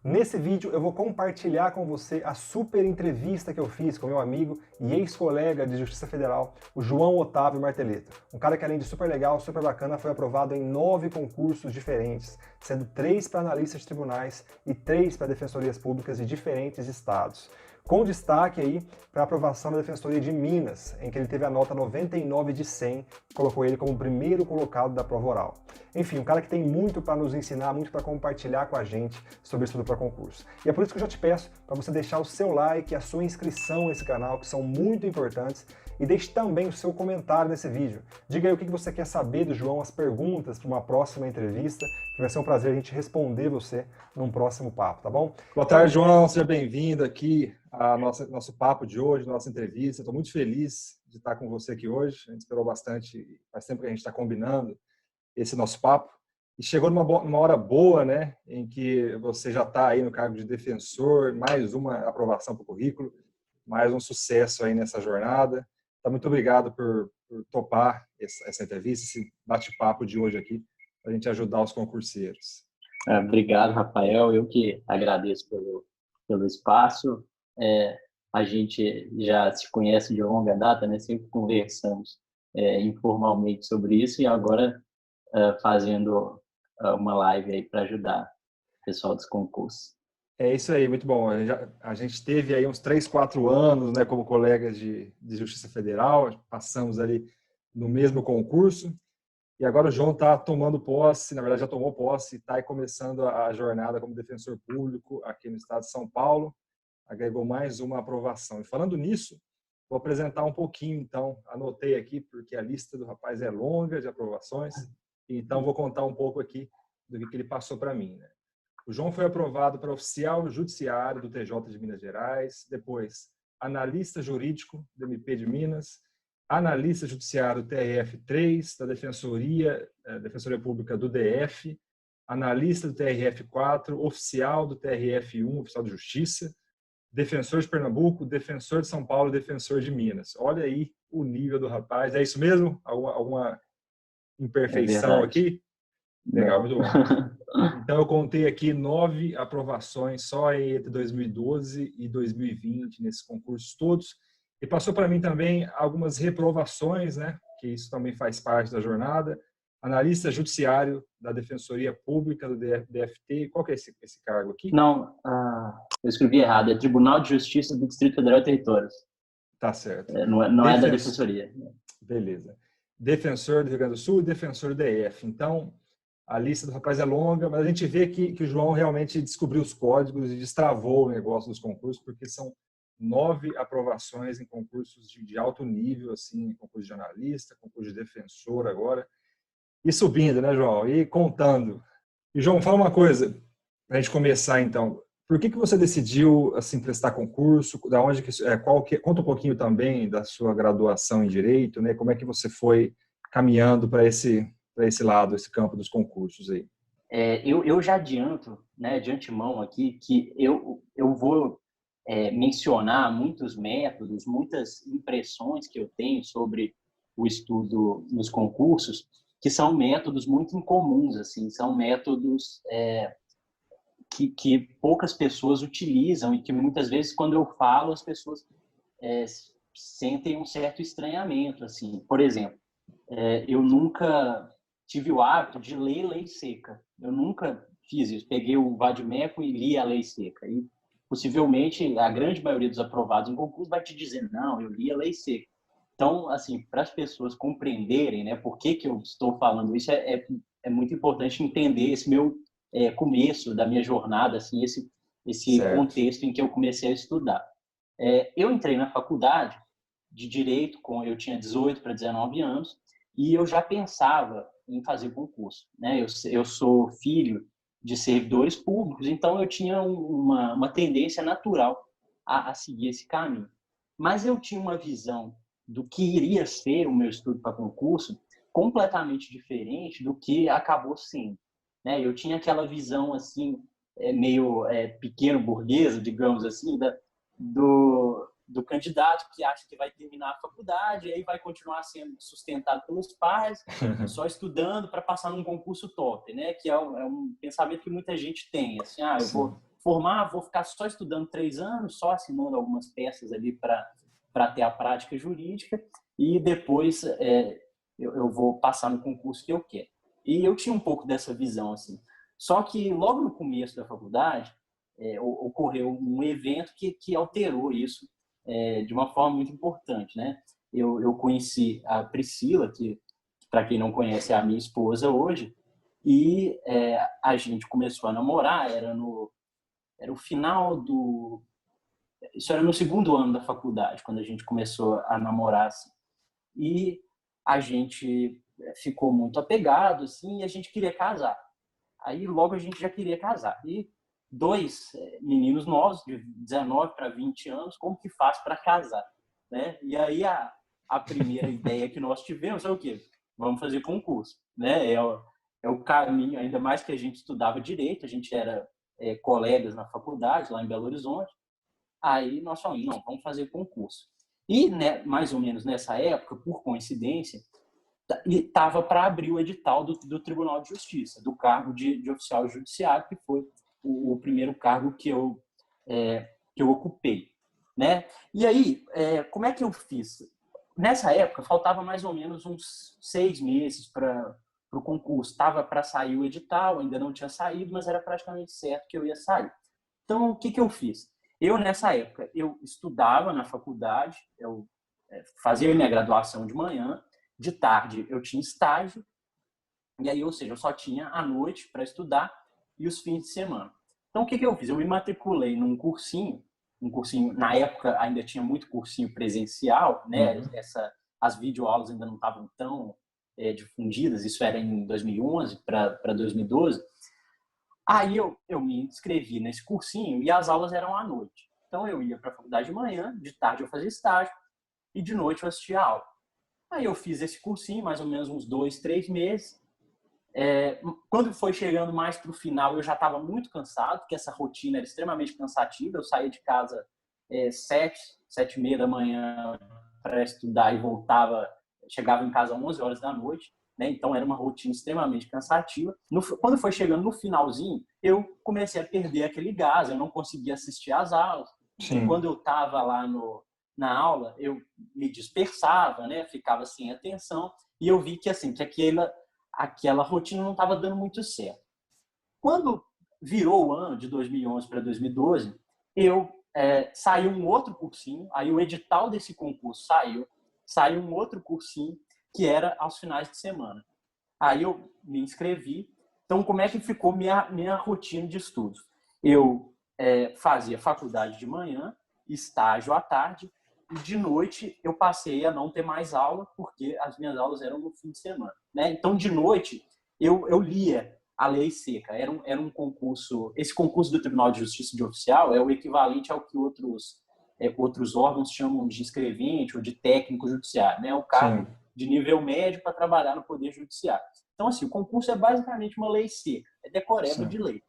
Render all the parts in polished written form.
Nesse vídeo eu vou compartilhar com você a super entrevista que eu fiz com meu amigo e ex-colega de Justiça Federal, o João Otávio Martelletto. Um cara que além de super legal, super bacana, foi aprovado em 9 concursos diferentes, sendo 3 para analistas de tribunais e 3 para defensorias públicas de diferentes estados. Com destaque aí para a aprovação da Defensoria de Minas, em que ele teve a nota 99 de 100, que colocou ele como o primeiro colocado da prova oral. Enfim, um cara que tem muito para nos ensinar, muito para compartilhar com a gente sobre estudo para concurso. E é por isso que eu já te peço para você deixar o seu like e a sua inscrição nesse canal, que são muito importantes, e deixe também o seu comentário nesse vídeo. Diga aí o que você quer saber do João, as perguntas para uma próxima entrevista, que vai ser um prazer a gente responder você num próximo papo, tá bom? Boa tarde, João. Seja bem-vindo aqui ao nosso papo de hoje, nossa entrevista. Estou muito feliz de estar com você aqui hoje. A gente esperou bastante, faz tempo que a gente está combinando esse nosso papo. E chegou numa hora boa, né, em que você já está aí no cargo de defensor, mais uma aprovação para o currículo, mais um sucesso aí nessa jornada. Então, muito obrigado por topar essa entrevista, esse bate-papo de hoje aqui, para a gente ajudar os concurseiros. Obrigado, Rafael. Eu que agradeço pelo espaço. A gente já se conhece de longa data, né? Sempre conversamos informalmente sobre isso e agora fazendo uma live aí para ajudar o pessoal dos concursos. É isso aí, muito bom. A gente teve aí uns 3, 4 anos, né, como colegas de Justiça Federal, passamos ali no mesmo concurso, e agora o João está tomando posse, na verdade já tomou posse, está começando a jornada como defensor público aqui no estado de São Paulo, agregou mais uma aprovação. E falando nisso, vou apresentar um pouquinho, então, anotei aqui, porque a lista do rapaz é longa de aprovações, então vou contar um pouco aqui do que ele passou para mim, né? O João foi aprovado para oficial judiciário do TJ de Minas Gerais, depois analista jurídico do MP de Minas, analista judiciário TRF3 da Defensoria Pública do DF, analista do TRF4, oficial do TRF1, oficial de Justiça, defensor de Pernambuco, defensor de São Paulo e defensor de Minas. Olha aí o nível do rapaz. É isso mesmo? Alguma imperfeição aqui? Legal, muito bom. Então, eu contei aqui 9 aprovações só entre 2012 e 2020, nesses concursos todos. E passou para mim também algumas reprovações, né? Que isso também faz parte da jornada. Analista judiciário da Defensoria Pública do DFT. Qual que é esse cargo aqui? Não, eu escrevi errado. É Tribunal de Justiça do Distrito Federal e Territórios. Tá certo. Não é da Defensoria. Beleza. Defensor do Rio Grande do Sul e defensor do DF. Então, a lista do rapaz é longa, mas a gente vê que o João realmente descobriu os códigos e destravou o negócio dos concursos, porque são 9 aprovações em concursos de alto nível, assim, concurso de analista, concurso de defensor agora, e subindo, né, João? E contando. E, João, fala uma coisa, para a gente começar, então. Por que você decidiu, assim, prestar concurso? Da onde conta um pouquinho também da sua graduação em Direito, né? Como é que você foi caminhando para esse lado, esse campo dos concursos aí? Eu já adianto, né, de antemão aqui, que eu vou mencionar muitos métodos, muitas impressões que eu tenho sobre o estudo nos concursos, que são métodos muito incomuns, assim, são métodos que poucas pessoas utilizam e que muitas vezes, quando eu falo, as pessoas sentem um certo estranhamento, assim. Por exemplo, eu nunca tive o hábito de ler lei seca. Eu nunca fiz isso. Peguei o vade-mecum e li a lei seca. E possivelmente a grande maioria dos aprovados em concurso vai te dizer, não, eu li a lei seca. Então, assim, para as pessoas compreenderem, né, por que eu estou falando isso, é muito importante entender esse meu começo da minha jornada, assim, esse contexto em que eu comecei a estudar. Eu entrei na faculdade de Direito, eu tinha 18 para 19 anos, e eu já pensava em fazer concurso, né? Eu sou filho de servidores públicos, então eu tinha uma tendência natural a seguir esse caminho. Mas eu tinha uma visão do que iria ser o meu estudo para concurso completamente diferente do que acabou sendo, né? Eu tinha aquela visão assim meio pequeno burguesa, digamos assim, do candidato que acha que vai terminar a faculdade e aí vai continuar sendo sustentado pelos pais, só estudando para passar num concurso top, né? Que é um pensamento que muita gente tem, assim, eu vou formar, vou ficar só estudando 3 anos, só assinando algumas peças ali para ter a prática jurídica e depois eu vou passar no concurso que eu quero. E eu tinha um pouco dessa visão, assim. Só que logo no começo da faculdade, ocorreu um evento que alterou isso de uma forma muito importante, né? Eu conheci a Priscila, que, para quem não conhece, é a minha esposa hoje, e a gente começou a namorar, era o final do... Isso era no segundo ano da faculdade, quando a gente começou a namorar, assim. E a gente ficou muito apegado, assim, e a gente queria casar. Aí logo a gente já queria casar. E 2 meninos novos, de 19 para 20 anos, como que faz para casar? Né? E aí a primeira ideia que nós tivemos é o quê? Vamos fazer concurso. Né? É o caminho, ainda mais que a gente estudava direito, a gente era colegas na faculdade, lá em Belo Horizonte. Aí nós falamos, não, vamos fazer concurso. E, né, mais ou menos nessa época, por coincidência, estava para abrir o edital do Tribunal de Justiça, do cargo de oficial judiciário, que foi o primeiro cargo que eu ocupei. Né? E aí, como é que eu fiz? Nessa época, faltava mais ou menos uns 6 meses para o concurso. Estava para sair o edital, ainda não tinha saído, mas era praticamente certo que eu ia sair. Então, o que eu fiz? Eu, nessa época, eu estudava na faculdade, eu fazia minha graduação de manhã, de tarde eu tinha estágio, e aí, ou seja, eu só tinha a noite para estudar e os fins de semana. Então, o que eu fiz? Eu me matriculei num cursinho, na época ainda tinha muito cursinho presencial, né? As videoaulas ainda não estavam tão difundidas, isso era em 2011 para 2012. Aí eu me inscrevi nesse cursinho e as aulas eram à noite. Então eu ia para a faculdade de manhã, de tarde eu fazia estágio e de noite eu assistia a aula. Aí eu fiz esse cursinho mais ou menos uns 2, 3 meses. Quando foi chegando mais para o final, eu já estava muito cansado, porque essa rotina era extremamente cansativa. Eu saía de casa 7h30 da manhã para estudar e chegava em casa às 11 horas da noite. Né? Então era uma rotina extremamente cansativa. Quando foi chegando no finalzinho, eu comecei a perder aquele gás, eu não conseguia assistir às aulas. Sim. E quando eu estava lá na aula, eu me dispersava, né? Ficava sem atenção, e eu vi que aquela rotina não estava dando muito certo. Quando virou o ano de 2011 para 2012, saiu um outro cursinho, aí o edital desse concurso saiu um outro cursinho que era aos finais de semana. Aí eu me inscrevi. Então, como é que ficou minha rotina de estudos? Eu fazia faculdade de manhã, estágio à tarde, e de noite eu passei a não ter mais aula, porque as minhas aulas eram no fim de semana. Né? Então, de noite, eu lia a lei seca. Era um concurso... Esse concurso do Tribunal de Justiça de Oficial é o equivalente ao que outros órgãos chamam de escrevente ou de técnico judiciário. Né? O cargo de nível médio para trabalhar no Poder Judiciário. Então, assim, o concurso é basicamente uma lei seca, é decoreba de lei.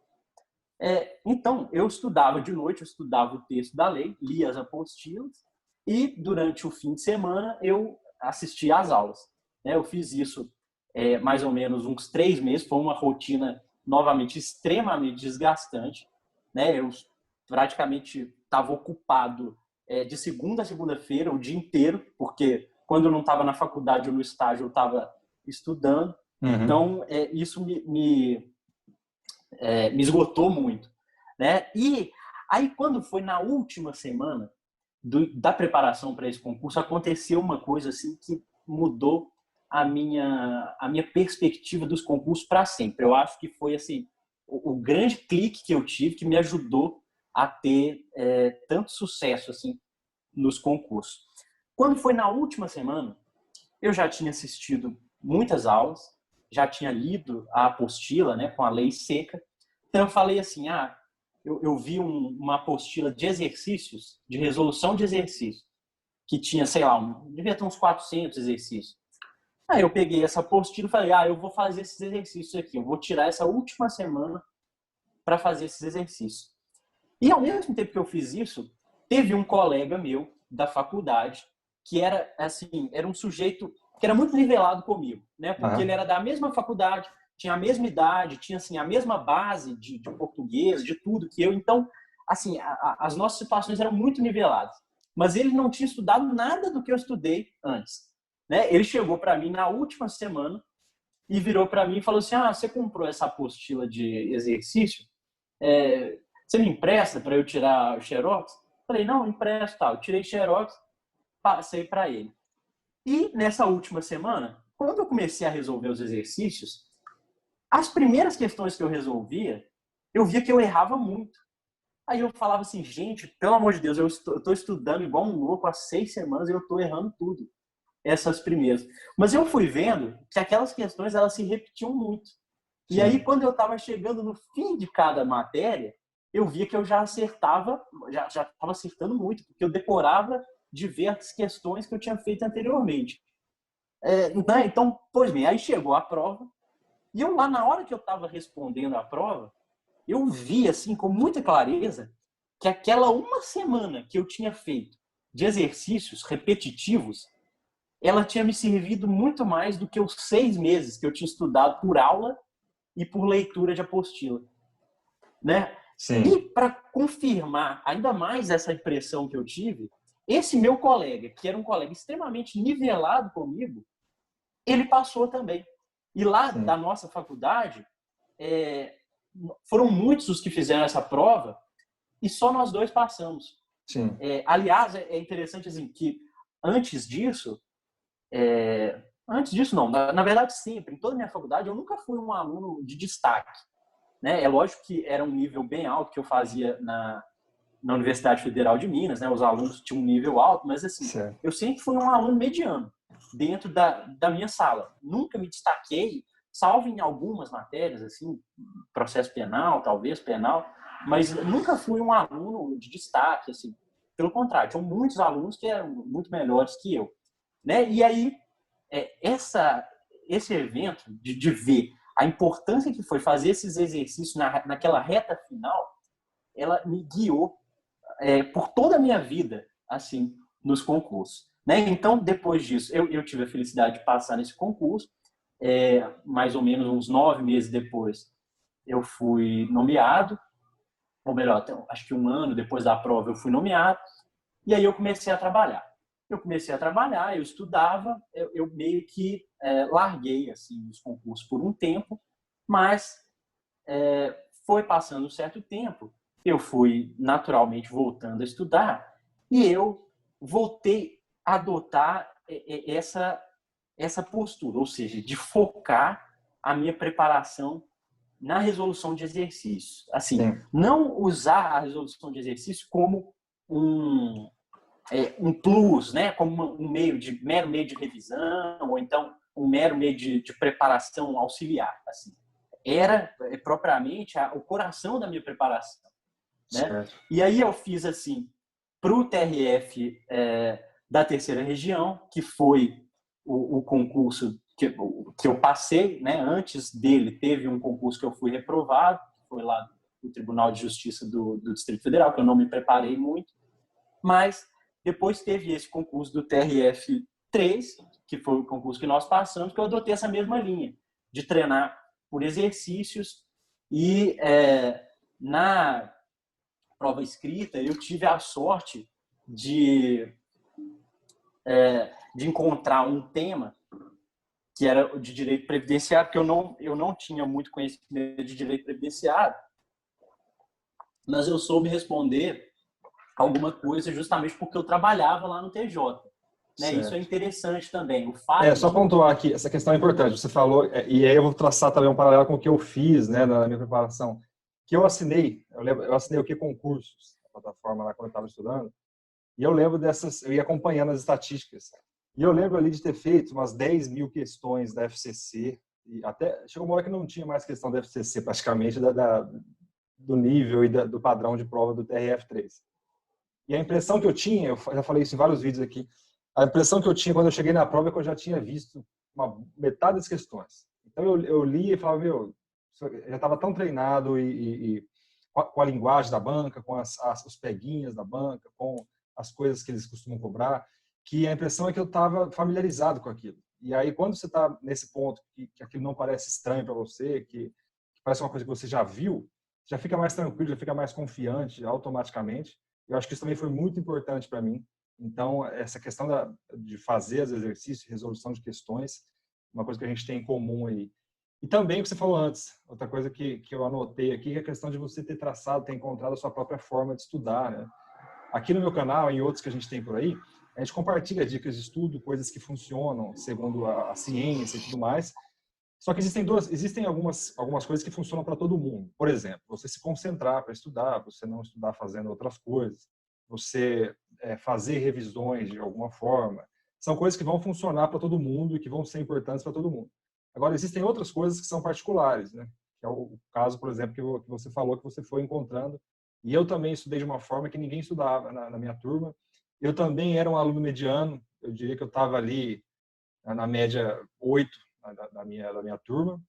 Então, eu estudava de noite, eu estudava o texto da lei, lia as apostilas e, durante o fim de semana, eu assistia às aulas. Né? Eu fiz isso mais ou menos uns 3 meses, foi uma rotina, novamente, extremamente desgastante. Né? Eu praticamente estava ocupado de segunda a segunda-feira, o dia inteiro, porque quando eu não estava na faculdade ou no estágio, eu estava estudando. Então, isso me esgotou muito. Né? E aí, quando foi na última semana da preparação para esse concurso, aconteceu uma coisa assim que mudou a minha perspectiva dos concursos para sempre. Eu acho que foi assim, o grande clique que eu tive que me ajudou a ter tanto sucesso assim, nos concursos. Quando foi na última semana, eu já tinha assistido muitas aulas, já tinha lido a apostila, né, com a lei seca. Então eu falei assim, eu vi uma apostila de exercícios, de resolução de exercícios, que tinha, sei lá, devia ter uns 400 exercícios. Aí eu peguei essa apostila e falei, eu vou fazer esses exercícios aqui, eu vou tirar essa última semana para fazer esses exercícios. E ao mesmo tempo que eu fiz isso, teve um colega meu da faculdade que era um sujeito que era muito nivelado comigo, né? Porque ele era da mesma faculdade, tinha a mesma idade, tinha assim, a mesma base de português, de tudo que eu. Então, assim, as nossas situações eram muito niveladas. Mas ele não tinha estudado nada do que eu estudei antes. Né? Ele chegou para mim na última semana e virou para mim e falou assim: você comprou essa apostila de exercício? Você me empresta para eu tirar o xerox? Falei, não, empresto, tal. Eu tirei xerox, passei para ele. E nessa última semana, quando eu comecei a resolver os exercícios, as primeiras questões que eu resolvia, eu via que eu errava muito. Aí eu falava assim, gente, pelo amor de Deus, eu estou estudando igual um louco há 6 semanas e eu estou errando tudo. Essas primeiras. Mas eu fui vendo que aquelas questões, elas se repetiam muito. E Sim. aí, quando eu estava chegando no fim de cada matéria, eu via que eu já acertava, já estava acertando muito, porque eu decorava diversas questões que eu tinha feito anteriormente. Então, pois bem, aí chegou a prova, e eu lá, na hora que eu estava respondendo a prova, eu vi, assim, com muita clareza, que aquela uma semana que eu tinha feito de exercícios repetitivos, ela tinha me servido muito mais do que os 6 meses que eu tinha estudado por aula e por leitura de apostila. Né? Sim. E para confirmar ainda mais essa impressão que eu tive, esse meu colega, que era um colega extremamente nivelado comigo, ele passou também. E lá Sim. da nossa faculdade, foram muitos os que fizeram essa prova e só nós dois passamos. Sim. Aliás, é interessante assim, que antes disso não, na verdade sempre, em toda a minha faculdade, eu nunca fui um aluno de destaque. Né? É lógico que era um nível bem alto que eu fazia na Universidade Federal de Minas, né? Os alunos tinham um nível alto, mas assim, Certo. eu sempre fui um aluno mediano dentro da minha sala. Nunca me destaquei, salvo em algumas matérias, assim, processo penal, talvez penal, mas nunca fui um aluno de destaque, assim. Pelo contrário, tinham muitos alunos que eram muito melhores que eu. Né? E aí, esse evento de ver a importância que foi fazer esses exercícios naquela reta final, ela me guiou por toda a minha vida, assim, nos concursos. Né? Então, depois disso, eu tive a felicidade de passar nesse concurso. Mais ou menos uns 9 meses depois, eu fui nomeado, ou melhor, acho que um ano depois da prova eu fui nomeado, e aí eu comecei a trabalhar. Eu estudava, eu meio que larguei assim, os concursos por um tempo, mas foi passando um certo tempo, eu fui naturalmente voltando a estudar e eu voltei a adotar essa postura, ou seja, de focar a minha preparação na resolução de exercícios. Assim, Sim. não usar a resolução de exercício como um plus, né? Como mero meio de revisão, ou então um mero meio de preparação auxiliar. Assim. Era propriamente o coração da minha preparação. Né? E aí eu fiz assim, para o TRF da terceira região, que foi o concurso que eu passei, né? Antes dele teve um concurso que eu fui reprovado, que foi lá no Tribunal de Justiça do Distrito Federal, que eu não me preparei muito, mas depois teve esse concurso do TRF3, que foi o concurso que nós passamos, que eu adotei essa mesma linha, de treinar por exercícios e na prova escrita eu tive a sorte de encontrar um tema que era de direito previdenciário, porque eu não tinha muito conhecimento de direito previdenciário, mas eu soube responder alguma coisa justamente porque eu trabalhava lá no TJ. Né? Isso é interessante também. O fato só pontuar aqui, essa questão é importante. Você falou, e aí eu vou traçar também um paralelo com o que eu fiz, né, na minha preparação, que eu assinei o que concursos, na plataforma lá quando eu estava estudando, e eu lembro eu ia acompanhando as estatísticas, e eu lembro ali de ter feito umas 10 mil questões da FCC, e até chegou uma hora que não tinha mais questão da FCC, praticamente, do nível e do padrão de prova do TRF3. E a impressão que eu tinha, eu já falei isso em vários vídeos aqui, a impressão que eu tinha quando eu cheguei na prova é que eu já tinha visto metade das questões. Então eu lia e falava, eu já estava tão treinado e com a linguagem da banca, com os peguinhas da banca, com as coisas que eles costumam cobrar, que a impressão é que eu estava familiarizado com aquilo. E aí, quando você está nesse ponto que aquilo não parece estranho para você, que parece uma coisa que você já viu, já fica mais tranquilo, já fica mais confiante automaticamente. Eu acho que isso também foi muito importante para mim. Então, essa questão de fazer os exercícios, resolução de questões, uma coisa que a gente tem em comum aí. E também o que você falou antes, outra coisa que eu anotei aqui, é a questão de você ter traçado, ter encontrado a sua própria forma de estudar, né? Aqui no meu canal e em outros que a gente tem por aí, a gente compartilha dicas de estudo, coisas que funcionam segundo a ciência e tudo mais. Só que existem algumas coisas que funcionam para todo mundo. Por exemplo, você se concentrar para estudar, você não estudar fazendo outras coisas, você fazer revisões de alguma forma. São coisas que vão funcionar para todo mundo e que vão ser importantes para todo mundo. Agora, existem outras coisas que são particulares, né? Que é o caso, por exemplo, que você falou que você foi encontrando. E eu também estudei de uma forma que ninguém estudava na minha turma. Eu também era um aluno mediano. Eu diria que eu estava ali na média 8 da minha turma.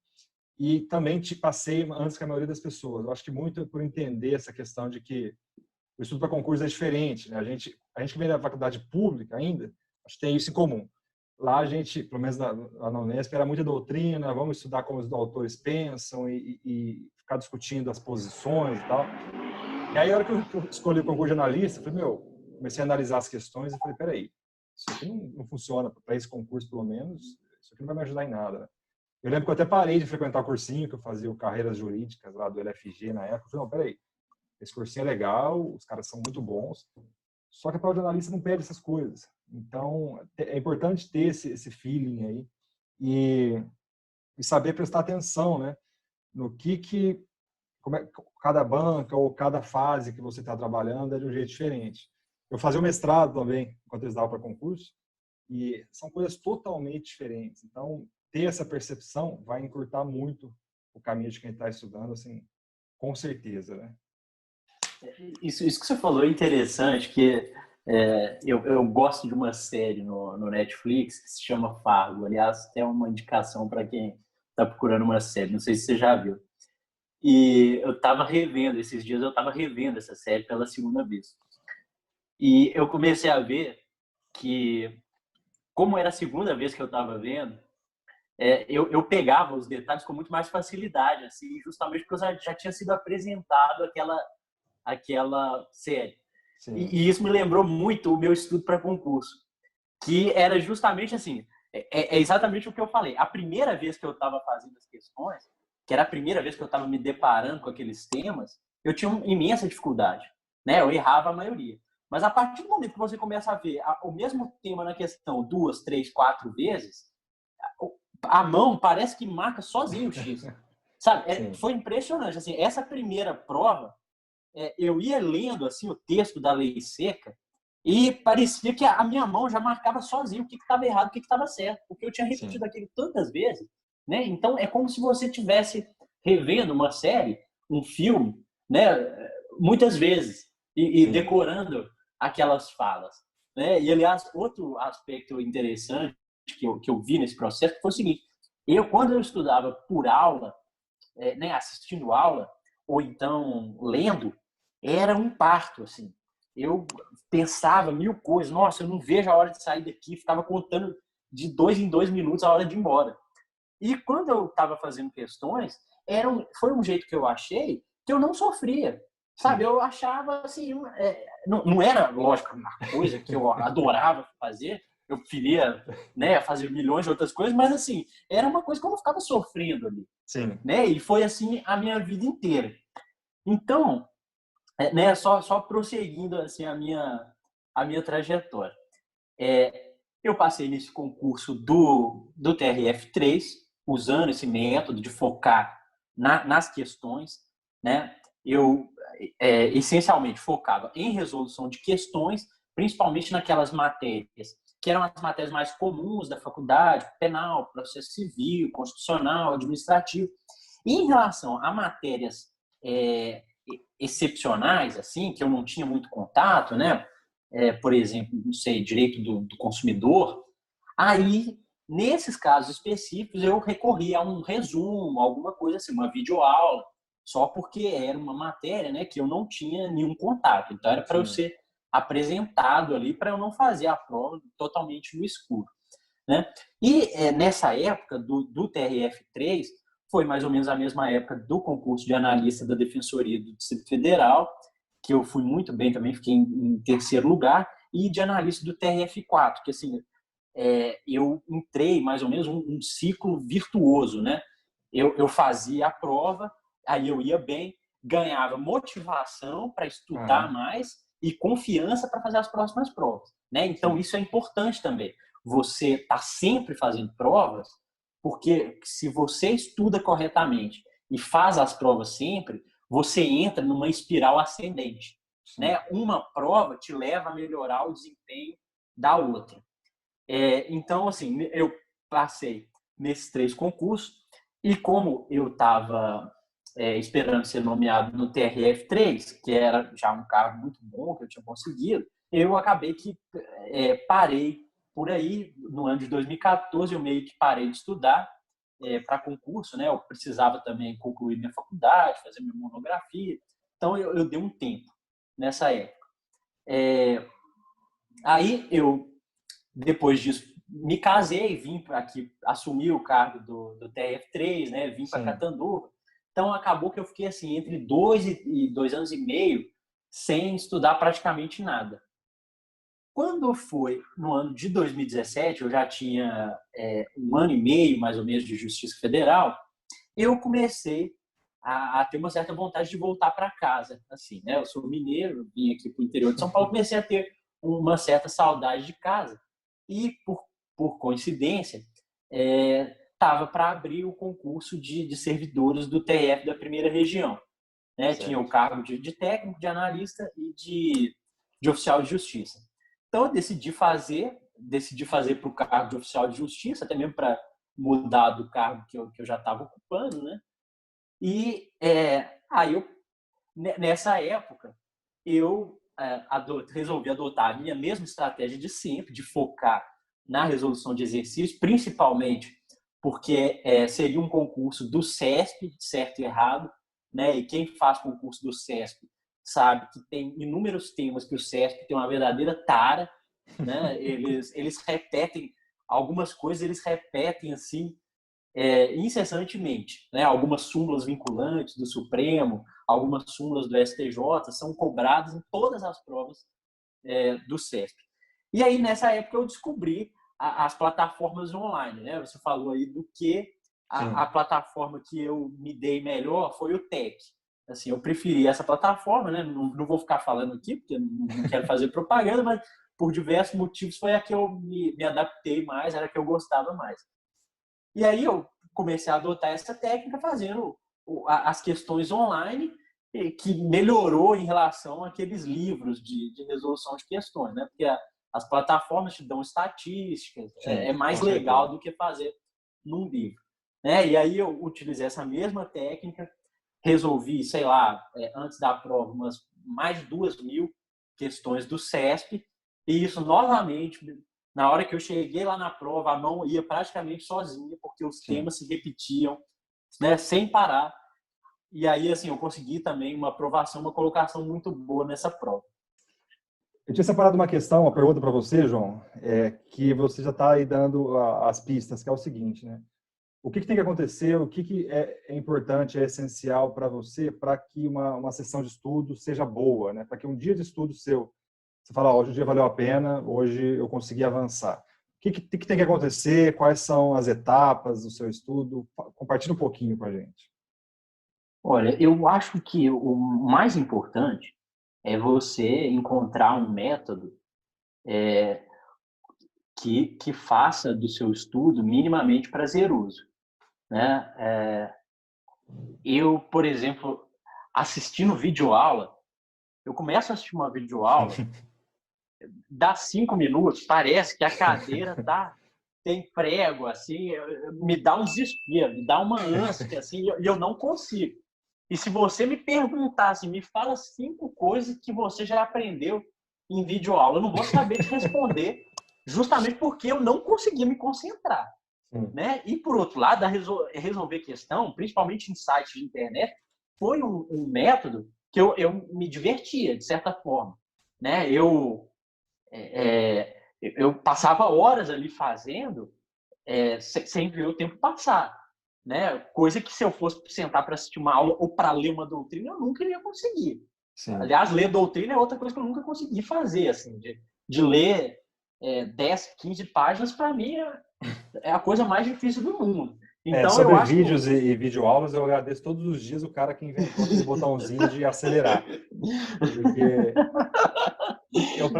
E também te passei antes que a maioria das pessoas. Eu acho que muito por entender essa questão de que o estudo para concurso é diferente, né? A gente que vem da faculdade pública ainda, acho que tem isso em comum. Lá a gente, pelo menos lá na Unesp, era muita doutrina, vamos estudar como os autores pensam e ficar discutindo as posições e tal. E aí, a hora que eu escolhi o concurso de analista, eu falei, comecei a analisar as questões e falei, peraí, isso aqui não funciona para esse concurso, pelo menos, isso aqui não vai me ajudar em nada, né? Eu lembro que eu até parei de frequentar o cursinho, que eu fazia o Carreiras Jurídicas lá do LFG na época. Eu falei, não, peraí, esse cursinho é legal, os caras são muito bons, só que a prova de analista não pede essas coisas. Então, é importante ter esse feeling aí e saber prestar atenção, né, no como é cada banca ou cada fase que você está trabalhando é de um jeito diferente. Eu fazia o mestrado também, enquanto eu estudava para concurso, e são coisas totalmente diferentes. Então, ter essa percepção vai encurtar muito o caminho de quem está estudando, assim, com certeza, né? Isso que você falou é interessante, que eu gosto de uma série no Netflix que se chama Fargo. Aliás, é uma indicação para quem está procurando uma série. Não sei se você já viu. E eu estava revendo, esses dias eu estava revendo essa série pela segunda vez. E eu comecei a ver que, como era a segunda vez que eu estava vendo, eu pegava os detalhes com muito mais facilidade, assim, justamente porque eu já tinha sido apresentado aquela série. E isso me lembrou muito o meu estudo para concurso, que era justamente assim, é exatamente o que eu falei. A primeira vez que eu estava fazendo as questões, que era a primeira vez que eu estava me deparando com aqueles temas, eu tinha uma imensa dificuldade, né? Eu errava a maioria. Mas a partir do momento que você começa a ver o mesmo tema na questão 2, 3, 4 vezes, a mão parece que marca sozinho o X. Sabe? Foi impressionante. Assim, essa primeira prova, eu ia lendo assim, o texto da lei seca e parecia que a minha mão já marcava sozinho o que estava errado, o que estava certo, porque eu tinha repetido aquilo tantas vezes, né? Então é como se você estivesse revendo uma série, um filme, né? Muitas vezes e decorando aquelas falas, né? E aliás, outro aspecto interessante que eu vi nesse processo foi o seguinte: quando eu estudava por aula, né, assistindo aula ou então lendo, era um parto, assim. Eu pensava mil coisas. Nossa, eu não vejo a hora de sair daqui. Ficava contando de 2 em 2 minutos a hora de ir embora. E quando eu estava fazendo questões, foi um jeito que eu achei que eu não sofria. Sabe? Eu achava assim, não era, lógico, uma coisa que eu adorava fazer. Eu preferia, né, fazer milhões de outras coisas, mas assim, era uma coisa que eu não ficava sofrendo ali. Sim. Né? E foi assim a minha vida inteira. Então, né, só prosseguindo assim a minha trajetória. Eu passei nesse concurso do TRF3, usando esse método de focar nas questões, né? Eu essencialmente focava em resolução de questões, principalmente naquelas matérias que eram as matérias mais comuns da faculdade: penal, processo civil, constitucional, administrativo. E em relação a matérias excepcionais, assim, que eu não tinha muito contato, né? Por exemplo, não sei, direito do consumidor, aí, nesses casos específicos, eu recorria a um resumo, alguma coisa assim, uma videoaula, só porque era uma matéria, né, que eu não tinha nenhum contato. Então, era para eu ser apresentado ali, para eu não fazer a prova totalmente no escuro. né? E nessa época do TRF3, foi mais ou menos a mesma época do concurso de analista da Defensoria do Distrito Federal, que eu fui muito bem também, fiquei em terceiro lugar, e de analista do TRF4, que assim, eu entrei mais ou menos um ciclo virtuoso, né? Eu fazia a prova, aí eu ia bem, ganhava motivação para estudar mais e confiança para fazer as próximas provas, né? Então, isso é importante também. Você está sempre fazendo provas, porque se você estuda corretamente e faz as provas sempre, você entra numa espiral ascendente, né? Uma prova te leva a melhorar o desempenho da outra. Então, assim, eu passei nesses 3 concursos e como eu estava esperando ser nomeado no TRF3, que era já um cargo muito bom que eu tinha conseguido, eu acabei que parei por aí. No ano de 2014, eu meio que parei de estudar para concurso, né? Eu precisava também concluir minha faculdade, fazer minha monografia. Então, eu dei um tempo nessa época. Aí, depois disso, me casei, vim aqui, assumi o cargo do TRF3, né? Vim para Catanduva. Então, acabou que eu fiquei assim, entre 2 anos e meio, sem estudar praticamente nada. Quando foi no ano de 2017, eu já tinha 1 ano e meio, mais ou menos, de Justiça Federal, eu comecei a ter uma certa vontade de voltar para casa. Assim, né? Eu sou mineiro, vim aqui para o interior de São Paulo, comecei a ter uma certa saudade de casa. E, por coincidência, estava para abrir o concurso de servidores do TRF da primeira região. Né? Tinha o cargo de técnico, de analista e de oficial de justiça. Então, eu decidi fazer para o cargo de oficial de justiça, até mesmo para mudar do cargo que eu já estava ocupando, né? E aí, nessa época, eu resolvi adotar a minha mesma estratégia de sempre, de focar na resolução de exercícios, principalmente porque seria um concurso do CESP, certo e errado, né? E quem faz concurso do CESP sabe que tem inúmeros temas que o CESP tem uma verdadeira tara, né? Eles repetem algumas coisas, eles repetem assim incessantemente, né? Algumas súmulas vinculantes do Supremo, algumas súmulas do STJ são cobradas em todas as provas do CESP. E aí, nessa época, eu descobri as plataformas online, né? Você falou aí do que a plataforma que eu me dei melhor foi o TEC. Assim, eu preferi essa plataforma, né? Não vou ficar falando aqui, porque não quero fazer propaganda, mas por diversos motivos foi a que eu me adaptei mais, era a que eu gostava mais. E aí eu comecei a adotar essa técnica fazendo as questões online, que melhorou em relação àqueles livros de resolução de questões, né? Porque as plataformas te dão estatísticas, é mais legal do que fazer num livro. Né? E aí eu utilizei essa mesma técnica, resolvi, sei lá, antes da prova, mais de 2.000 questões do CESP, e isso novamente, na hora que eu cheguei lá na prova, a mão ia praticamente sozinha, porque os temas se repetiam, né, sem parar. E aí, assim, eu consegui também uma aprovação, uma colocação muito boa nessa prova. Eu tinha separado uma questão, uma pergunta para você, João, que você já está aí dando as pistas, que é o seguinte, né? O que tem que acontecer, o que é importante, é essencial para você, para que uma sessão de estudo seja boa, né? Para que um dia de estudo seu, você fala, hoje o dia valeu a pena, hoje eu consegui avançar. O que tem que acontecer, quais são as etapas do seu estudo? Compartilha um pouquinho com a gente. Olha, eu acho que o mais importante é você encontrar um método que faça do seu estudo minimamente prazeroso, né? Eu, por exemplo, assistindo videoaula, eu começo a assistir uma videoaula, dá 5 minutos, parece que a cadeira tem prego, assim, me dá um desespero, me dá uma ânsia, assim, e eu não consigo. E se você me perguntasse, me fala 5 coisas que você já aprendeu em videoaula, eu não vou saber te responder, justamente porque eu não consegui me concentrar. Né? E, por outro lado, resolver questão, principalmente em sites de internet, foi um método que eu me divertia, de certa forma. Né? eu passava horas ali fazendo, sem ver o tempo passar, né? Coisa que se eu fosse sentar para assistir uma aula ou para ler uma doutrina, eu nunca iria conseguir. Sim. Aliás, ler doutrina é outra coisa que eu nunca consegui fazer, assim, de ler 10, 15 páginas, para mim é a coisa mais difícil do mundo. Então, sobre eu acho vídeos e videoaulas, eu agradeço todos os dias o cara que inventou aquele botãozinho de acelerar. Porque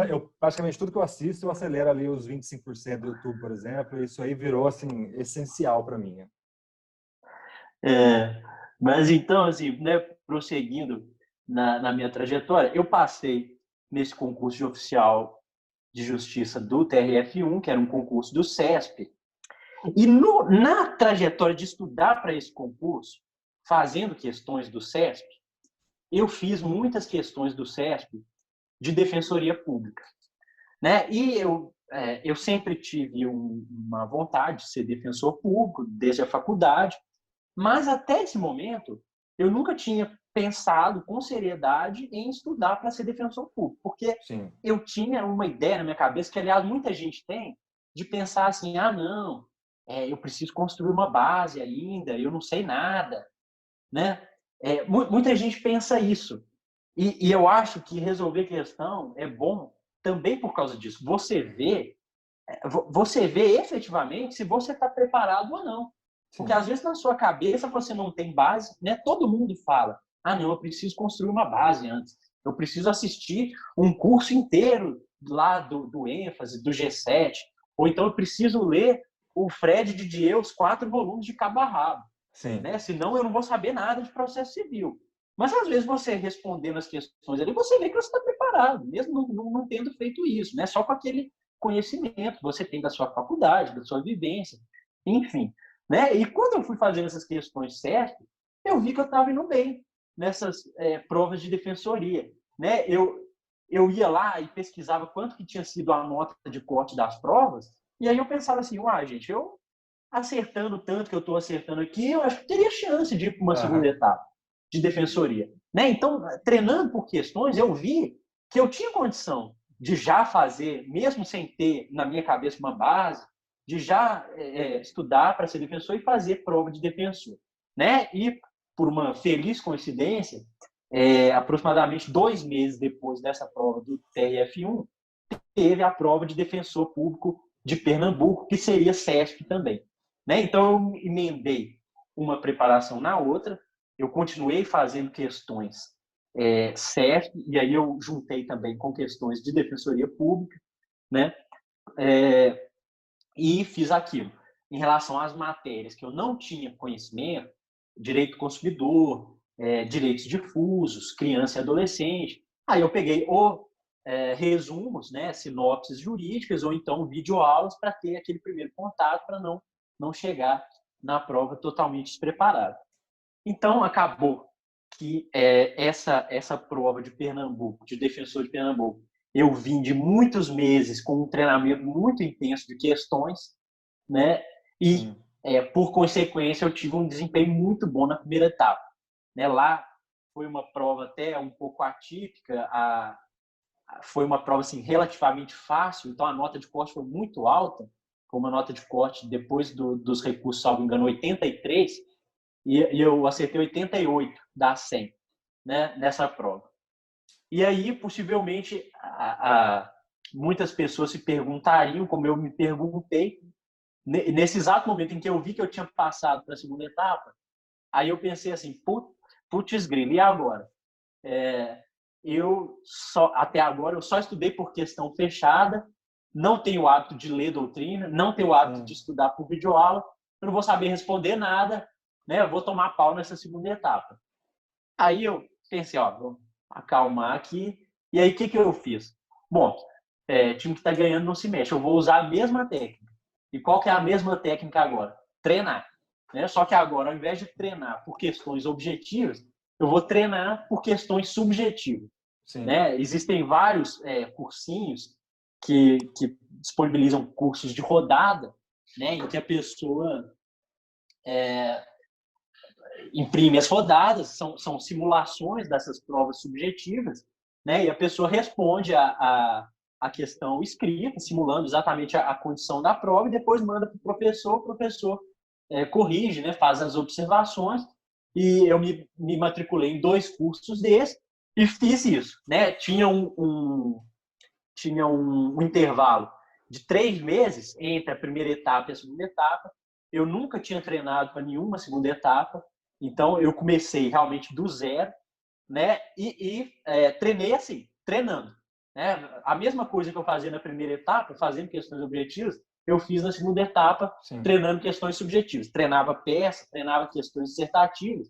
eu praticamente tudo que eu assisto, eu acelero ali os 25% do YouTube, por exemplo, e isso aí virou, assim, essencial para mim. Mas então, assim, né, prosseguindo na minha trajetória, eu passei nesse concurso de oficial de justiça do TRF1, que era um concurso do CESP, e na trajetória de estudar para esse concurso, fazendo questões do CESP, eu fiz muitas questões do CESP de defensoria pública, né? E eu sempre tive uma vontade de ser defensor público desde a faculdade, mas até esse momento eu nunca tinha pensado com seriedade em estudar para ser defensor público, porque Sim. eu tinha uma ideia na minha cabeça que, aliás, muita gente tem, de pensar assim, não, eu preciso construir uma base ainda, eu não sei nada, né? Muita gente pensa isso. E eu acho que resolver questão é bom também por causa disso. Você vê efetivamente se você está preparado ou não. Porque Sim. às vezes na sua cabeça você não tem base, né? Todo mundo fala, não, eu preciso construir uma base antes. Eu preciso assistir um curso inteiro lá do ênfase, do G7. Ou então eu preciso ler o Fred de Dieu, os 4 volumes de cabo a rabo. Sim. Né? Senão eu não vou saber nada de processo civil. Mas às vezes você respondendo as questões ali, você vê que você está preparado, mesmo não tendo feito isso, né? Só com aquele conhecimento que você tem da sua faculdade, da sua vivência, enfim. Né? E quando eu fui fazendo essas questões certas, eu vi que eu estava indo bem nessas provas de defensoria. Né? Eu ia lá e pesquisava quanto que tinha sido a nota de corte das provas, e aí eu pensava assim, gente, eu acertando tanto que eu estou acertando aqui, eu acho que teria chance de ir para uma segunda etapa de defensoria. Né? Então, treinando por questões, eu vi que eu tinha condição de já fazer, mesmo sem ter na minha cabeça uma base, de já estudar para ser defensor e fazer prova de defensor. Né? E, por uma feliz coincidência, aproximadamente 2 meses depois dessa prova do TRF1, teve a prova de defensor público de Pernambuco, que seria CESP também. Né? Então, eu emendei uma preparação na outra, eu continuei fazendo questões CESP, e aí eu juntei também com questões de defensoria pública, né? E fiz aquilo. Em relação às matérias que eu não tinha conhecimento, direito do consumidor, direitos difusos, criança e adolescente, aí eu peguei resumos, né, sinopses jurídicas, ou então videoaulas para ter aquele primeiro contato, para não chegar na prova totalmente despreparado. Então, acabou que essa prova de Pernambuco, de defensor de Pernambuco, eu vim de muitos meses com um treinamento muito intenso de questões, né? E, por consequência, eu tive um desempenho muito bom na primeira etapa. Né? Lá foi uma prova até um pouco atípica, foi uma prova assim, relativamente fácil, então a nota de corte foi muito alta, foi uma nota de corte depois dos recursos, salvo engano, 83, e eu acertei 88 das 100, né, nessa prova. E aí, possivelmente, muitas pessoas se perguntariam, como eu me perguntei, nesse exato momento em que eu vi que eu tinha passado para a segunda etapa, aí eu pensei assim, putz grilo, e agora? Até agora, eu só estudei por questão fechada, não tenho o hábito de ler doutrina, não tenho o hábito de estudar por videoaula, eu não vou saber responder nada, né? Eu vou tomar pau nessa segunda etapa. Aí eu pensei, vou acalmar aqui. E aí, o que eu fiz? Bom, time que está ganhando não se mexe, eu vou usar a mesma técnica. E qual que é a mesma técnica agora? Treinar. Né? Só que agora, ao invés de treinar por questões objetivas, eu vou treinar por questões subjetivas. Né? Existem vários cursinhos que disponibilizam cursos de rodada, né? Em que a pessoa imprime as rodadas, são simulações dessas provas subjetivas, né? E a pessoa responde a a questão escrita, simulando exatamente a condição da prova, e depois manda para o professor corrige, né, faz as observações, e eu me matriculei em 2 cursos desses e fiz isso, né? Tinha um intervalo de 3 meses entre a primeira etapa e a segunda etapa. Eu nunca tinha treinado para nenhuma segunda etapa, então eu comecei realmente do zero, né? E treinei assim, treinando, né? A mesma coisa que eu fazia na primeira etapa, fazendo questões objetivas, eu fiz na segunda etapa, Sim. treinando questões subjetivas. Treinava peça, treinava questões dissertativas,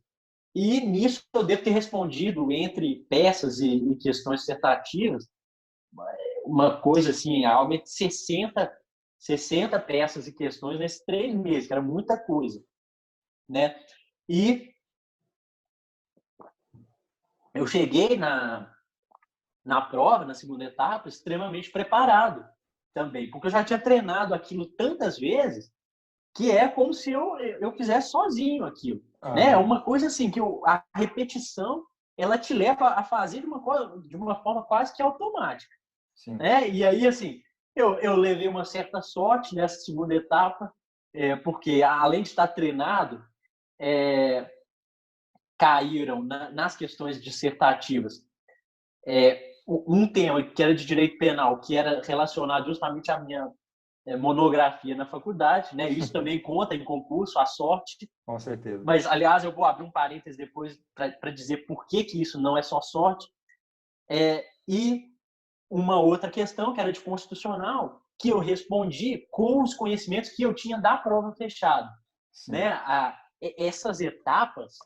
e nisso eu devo ter respondido, entre peças e questões dissertativas, uma coisa assim, algo de 60 peças e questões nesses 3 meses, que era muita coisa, né? E eu cheguei na prova, na segunda etapa, extremamente preparado também, porque eu já tinha treinado aquilo tantas vezes que é como se eu fizesse sozinho aquilo, né? É uma coisa assim que a repetição ela te leva a fazer de uma forma quase que automática, Sim. né? E aí assim eu levei uma certa sorte nessa segunda etapa, porque além de estar treinado, caíram nas questões dissertativas um tema que era de direito penal, que era relacionado justamente à minha monografia na faculdade, né? Isso também conta em concurso, a sorte. Com certeza. Mas, aliás, eu vou abrir um parênteses depois para dizer por que isso não é só sorte. E uma outra questão, que era de constitucional, que eu respondi com os conhecimentos que eu tinha da prova fechada, né? Essas etapas,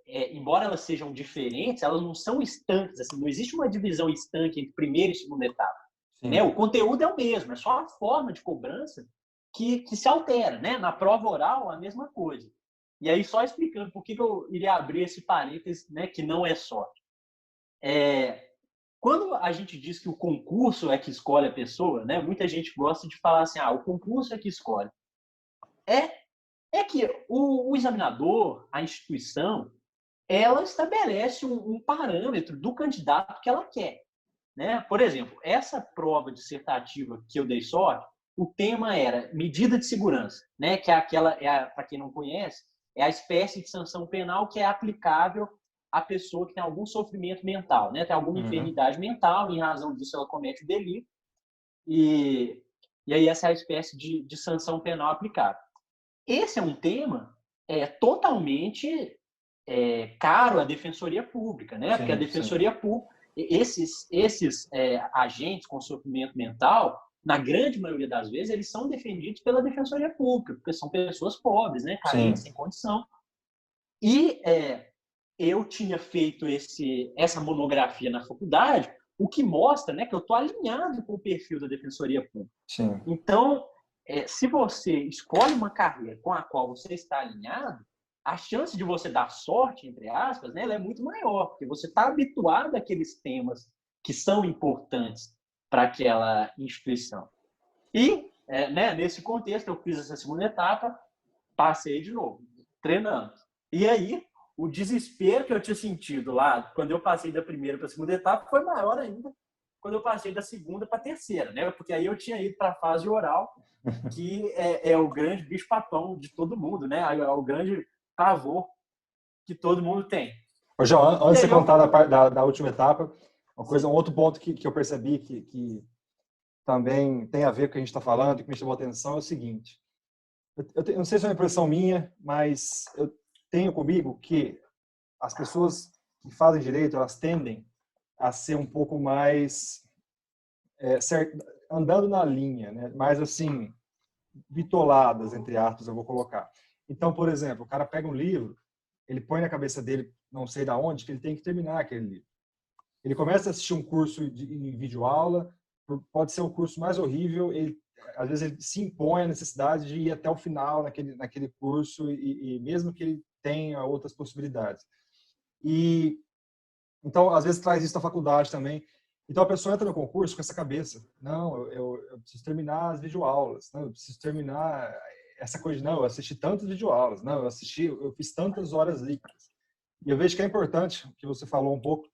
embora elas sejam diferentes, elas não são estanques, assim, não existe uma divisão estanque entre primeira e segunda etapa, né? O conteúdo é o mesmo, é só a forma de cobrança que se altera, né? Na prova oral, a mesma coisa. E aí, só explicando por que eu iria abrir esse parênteses, né, que não é sorte. Quando a gente diz que o concurso é que escolhe a pessoa, né, muita gente gosta de falar assim, o concurso é que escolhe. É que o examinador, a instituição, ela estabelece um parâmetro do candidato que ela quer, né? Por exemplo, essa prova dissertativa que eu dei sorte, o tema era medida de segurança, né? Que é aquela, para quem não conhece, é a espécie de sanção penal que é aplicável à pessoa que tem algum sofrimento mental, né? Tem alguma enfermidade mental, em razão disso ela comete o delito, e aí essa é a espécie de sanção penal aplicável. Esse é um tema totalmente caro à Defensoria Pública, né? Porque a Defensoria Pública, esses agentes com sofrimento mental, na grande maioria das vezes, eles são defendidos pela Defensoria Pública, porque são pessoas pobres, né? Carentes, sem condição. E eu tinha feito essa monografia na faculdade, o que mostra, né, que eu estou alinhado com o perfil da Defensoria Pública. Sim. Então, se você escolhe uma carreira com a qual você está alinhado, a chance de você dar sorte, entre aspas, né, ela é muito maior, porque você está habituado àqueles temas que são importantes para aquela instituição. E, né, nesse contexto, eu fiz essa segunda etapa, passei de novo, treinando. E aí, o desespero que eu tinha sentido lá, quando eu passei da primeira para a segunda etapa, foi maior ainda quando eu passei da segunda para a terceira, né? Porque aí eu tinha ido para a fase oral, que é o grande bicho-papão de todo mundo, né? É o grande pavor que todo mundo tem. Ô, João, antes de você contar da última etapa, um outro ponto que eu percebi que também tem a ver com o que a gente está falando e que me chamou a atenção é o seguinte. Eu não sei se é uma impressão minha, mas eu tenho comigo que as pessoas que fazem direito, elas tendem a ser um pouco mais andando na linha, né? Mais assim, bitoladas, entre aspas, eu vou colocar. Então, por exemplo, o cara pega um livro, ele põe na cabeça dele, não sei da onde, que ele tem que terminar aquele livro. Ele começa a assistir um curso em videoaula, pode ser o curso mais horrível, às vezes ele se impõe a necessidade de ir até o final naquele curso, e mesmo que ele tenha outras possibilidades. E então, às vezes traz isso da faculdade também. Então, a pessoa entra no concurso com essa cabeça. Não, eu preciso terminar as videoaulas. Não, eu preciso terminar essa coisa. Não, eu assisti tantas videoaulas. Não, eu fiz tantas horas líquidas. E eu vejo que é importante, que você falou um pouco,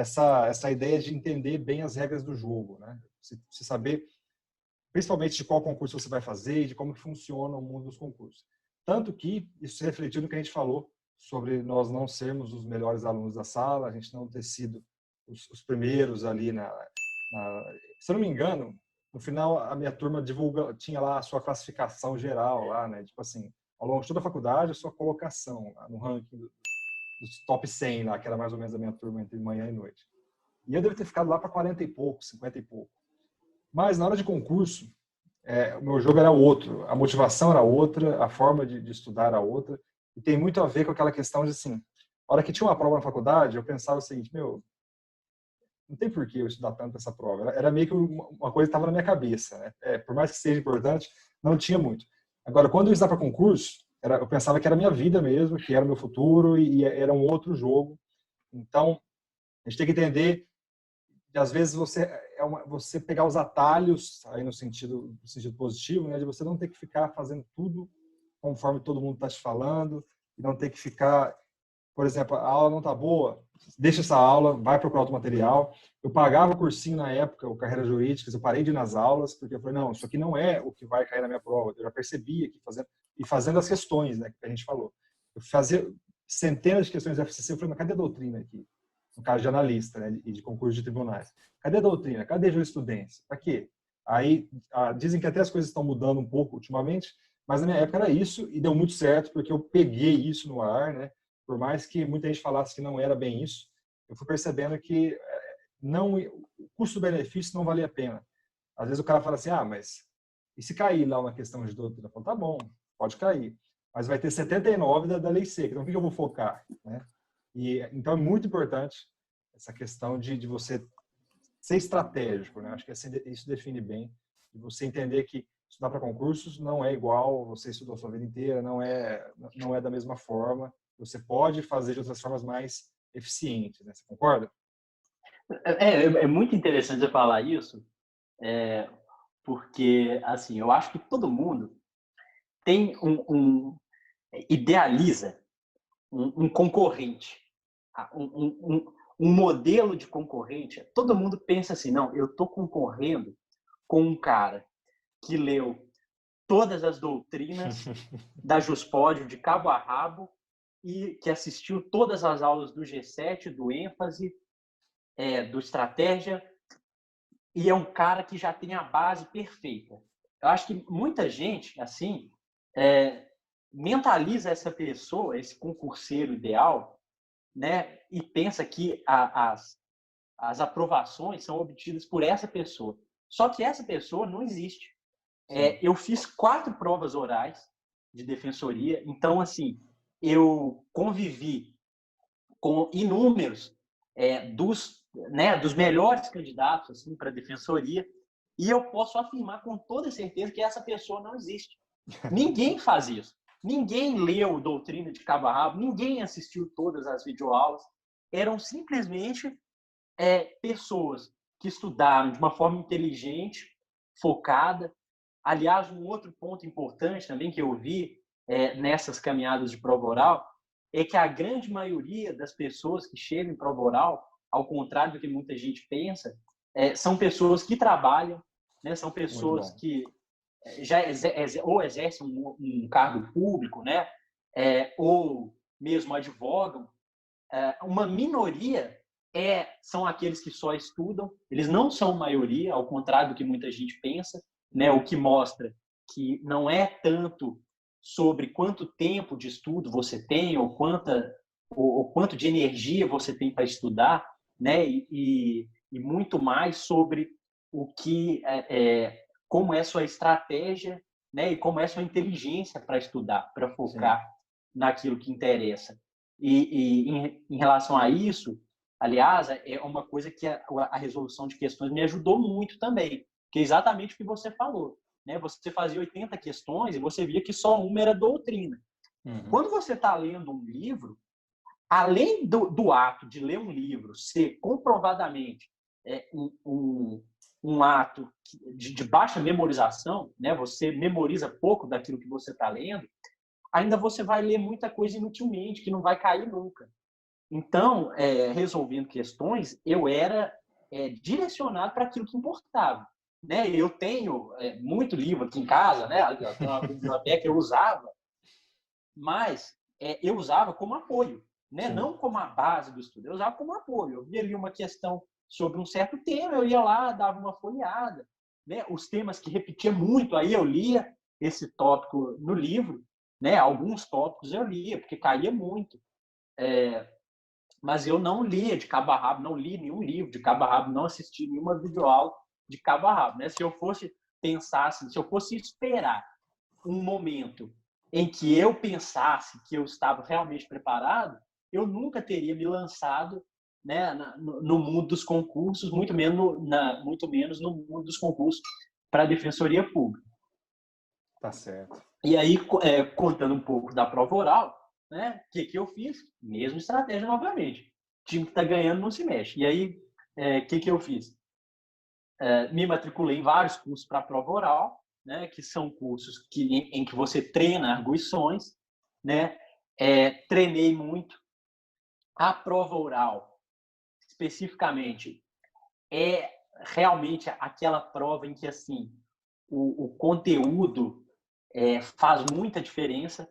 essa ideia de entender bem as regras do jogo, né? Você saber, principalmente de qual concurso você vai fazer e de como que funciona o mundo dos concursos. Tanto que isso se refletiu no que a gente falou sobre nós não sermos os melhores alunos da sala, a gente não ter sido os primeiros ali se eu não me engano, no final a minha turma tinha lá a sua classificação geral lá, né? Tipo assim, ao longo de toda a faculdade, a sua colocação lá no ranking dos top 100 lá, que era mais ou menos a minha turma entre manhã e noite. E eu devo ter ficado lá para 40 e pouco, 50 e pouco. Mas na hora de concurso, o meu jogo era outro, a motivação era outra, a forma de estudar era outra, e tem muito a ver com aquela questão de assim, a hora que tinha uma prova na faculdade, eu pensava o seguinte, meu, não tem por que eu estudar tanto essa prova, era meio que uma coisa que estava na minha cabeça, né? Por mais que seja importante, não tinha muito. Agora, quando eu estava para concurso, eu pensava que era a minha vida mesmo, que era o meu futuro, e era um outro jogo. Então, a gente tem que entender que às vezes você pegar os atalhos aí no sentido positivo, né, de você não ter que ficar fazendo tudo conforme todo mundo está te falando e não ter que ficar, por exemplo, a aula não está boa, deixa essa aula, vai procurar outro material. Eu pagava cursinho na época, o Carreiras Jurídicas, eu parei de ir nas aulas porque eu falei, não, isso aqui não é o que vai cair na minha prova. Eu já percebia que fazendo as questões, né, que a gente falou. Eu fazia centenas de questões de FCC, eu falei, mas cadê a doutrina aqui? No caso de analista, né, e de concurso de tribunais. Cadê a doutrina? Cadê a jurisprudência? Para quê? Aí dizem que até as coisas estão mudando um pouco ultimamente, mas na minha época era isso e deu muito certo porque eu peguei isso no ar, né? Por mais que muita gente falasse que não era bem isso, eu fui percebendo que o custo-benefício não valia a pena. Às vezes o cara fala assim, mas e se cair lá uma questão de doutrina? Eu falo, tá bom, pode cair, mas vai ter 79 da lei seca, então o que eu vou focar, né? Então é muito importante essa questão de você ser estratégico, né? Acho que isso define bem, de você entender que estudar para concursos não é igual você estudou a sua vida inteira, não é da mesma forma. Você pode fazer de outras formas mais eficientes, né? Você concorda? É muito interessante você falar isso, porque assim, eu acho que todo mundo tem idealiza um concorrente, um modelo de concorrente. Todo mundo pensa assim, não, eu estou concorrendo com um cara que leu todas as doutrinas da Juspódio de cabo a rabo e que assistiu todas as aulas do G7, do ênfase, do estratégia, e é um cara que já tem a base perfeita. Eu acho que muita gente, assim, mentaliza essa pessoa, esse concurseiro ideal, né, e pensa que as aprovações são obtidas por essa pessoa. Só que essa pessoa não existe. Eu fiz 4 provas orais de defensoria, então, assim, eu convivi com inúmeros dos melhores candidatos assim, para a defensoria, e eu posso afirmar com toda certeza que essa pessoa não existe. Ninguém faz isso. Ninguém leu doutrina de cabo a rabo, ninguém assistiu todas as videoaulas. Eram simplesmente pessoas que estudaram de uma forma inteligente, focada. Aliás, um outro ponto importante também que eu vi nessas caminhadas de prova oral é que a grande maioria das pessoas que chegam em prova oral, ao contrário do que muita gente pensa, são pessoas que trabalham, né? São pessoas que já ou exercem um cargo público, né? Ou mesmo advogam. Uma minoria são aqueles que só estudam, eles não são maioria, ao contrário do que muita gente pensa, né? O que mostra que não é tanto sobre quanto tempo de estudo você tem ou quanto de energia você tem para estudar, né? E muito mais sobre o que como é sua estratégia, né? E como é sua inteligência para estudar, para focar naquilo que interessa. E em relação a isso, aliás, é uma coisa que a resolução de questões me ajudou muito também, que é exatamente o que você falou. Né? Você fazia 80 questões e você via que só uma era doutrina. Quando você está lendo um livro, além do ato de ler um livro ser comprovadamente um ato de baixa memorização, né? Você memoriza pouco daquilo que você está lendo, ainda você vai ler muita coisa inutilmente, que não vai cair nunca. Então, resolvendo questões, eu era direcionado para aquilo que importava. Né? Eu tenho muito livro aqui em casa, né? Eu tenho uma biblioteca que eu usava, mas eu usava como apoio, né? Sim. Não como a base do estudo, eu usava como apoio. Eu via ali uma questão sobre um certo tema, eu ia lá, dava uma folheada. Né? Os temas que repetia muito, aí eu lia esse tópico no livro, né? Alguns tópicos eu lia, porque caía muito. Mas eu não lia de cabo a rabo, não li nenhum livro de cabo a rabo, não assisti nenhuma videoaula de cabo a rabo. Né? Se eu fosse pensar assim, se eu fosse esperar um momento em que eu pensasse que eu estava realmente preparado, eu nunca teria me lançado, né, no mundo dos concursos, muito menos no mundo dos concursos para a Defensoria Pública. Tá certo. E aí, contando um pouco da prova oral, né, o que eu fiz? Mesma estratégia novamente. O time que está ganhando não se mexe. E aí, o que eu fiz? Me matriculei em vários cursos para a prova oral, né, que são cursos em que você treina arguições, né? Treinei muito. A prova oral, especificamente, é realmente aquela prova em que assim o conteúdo faz muita diferença.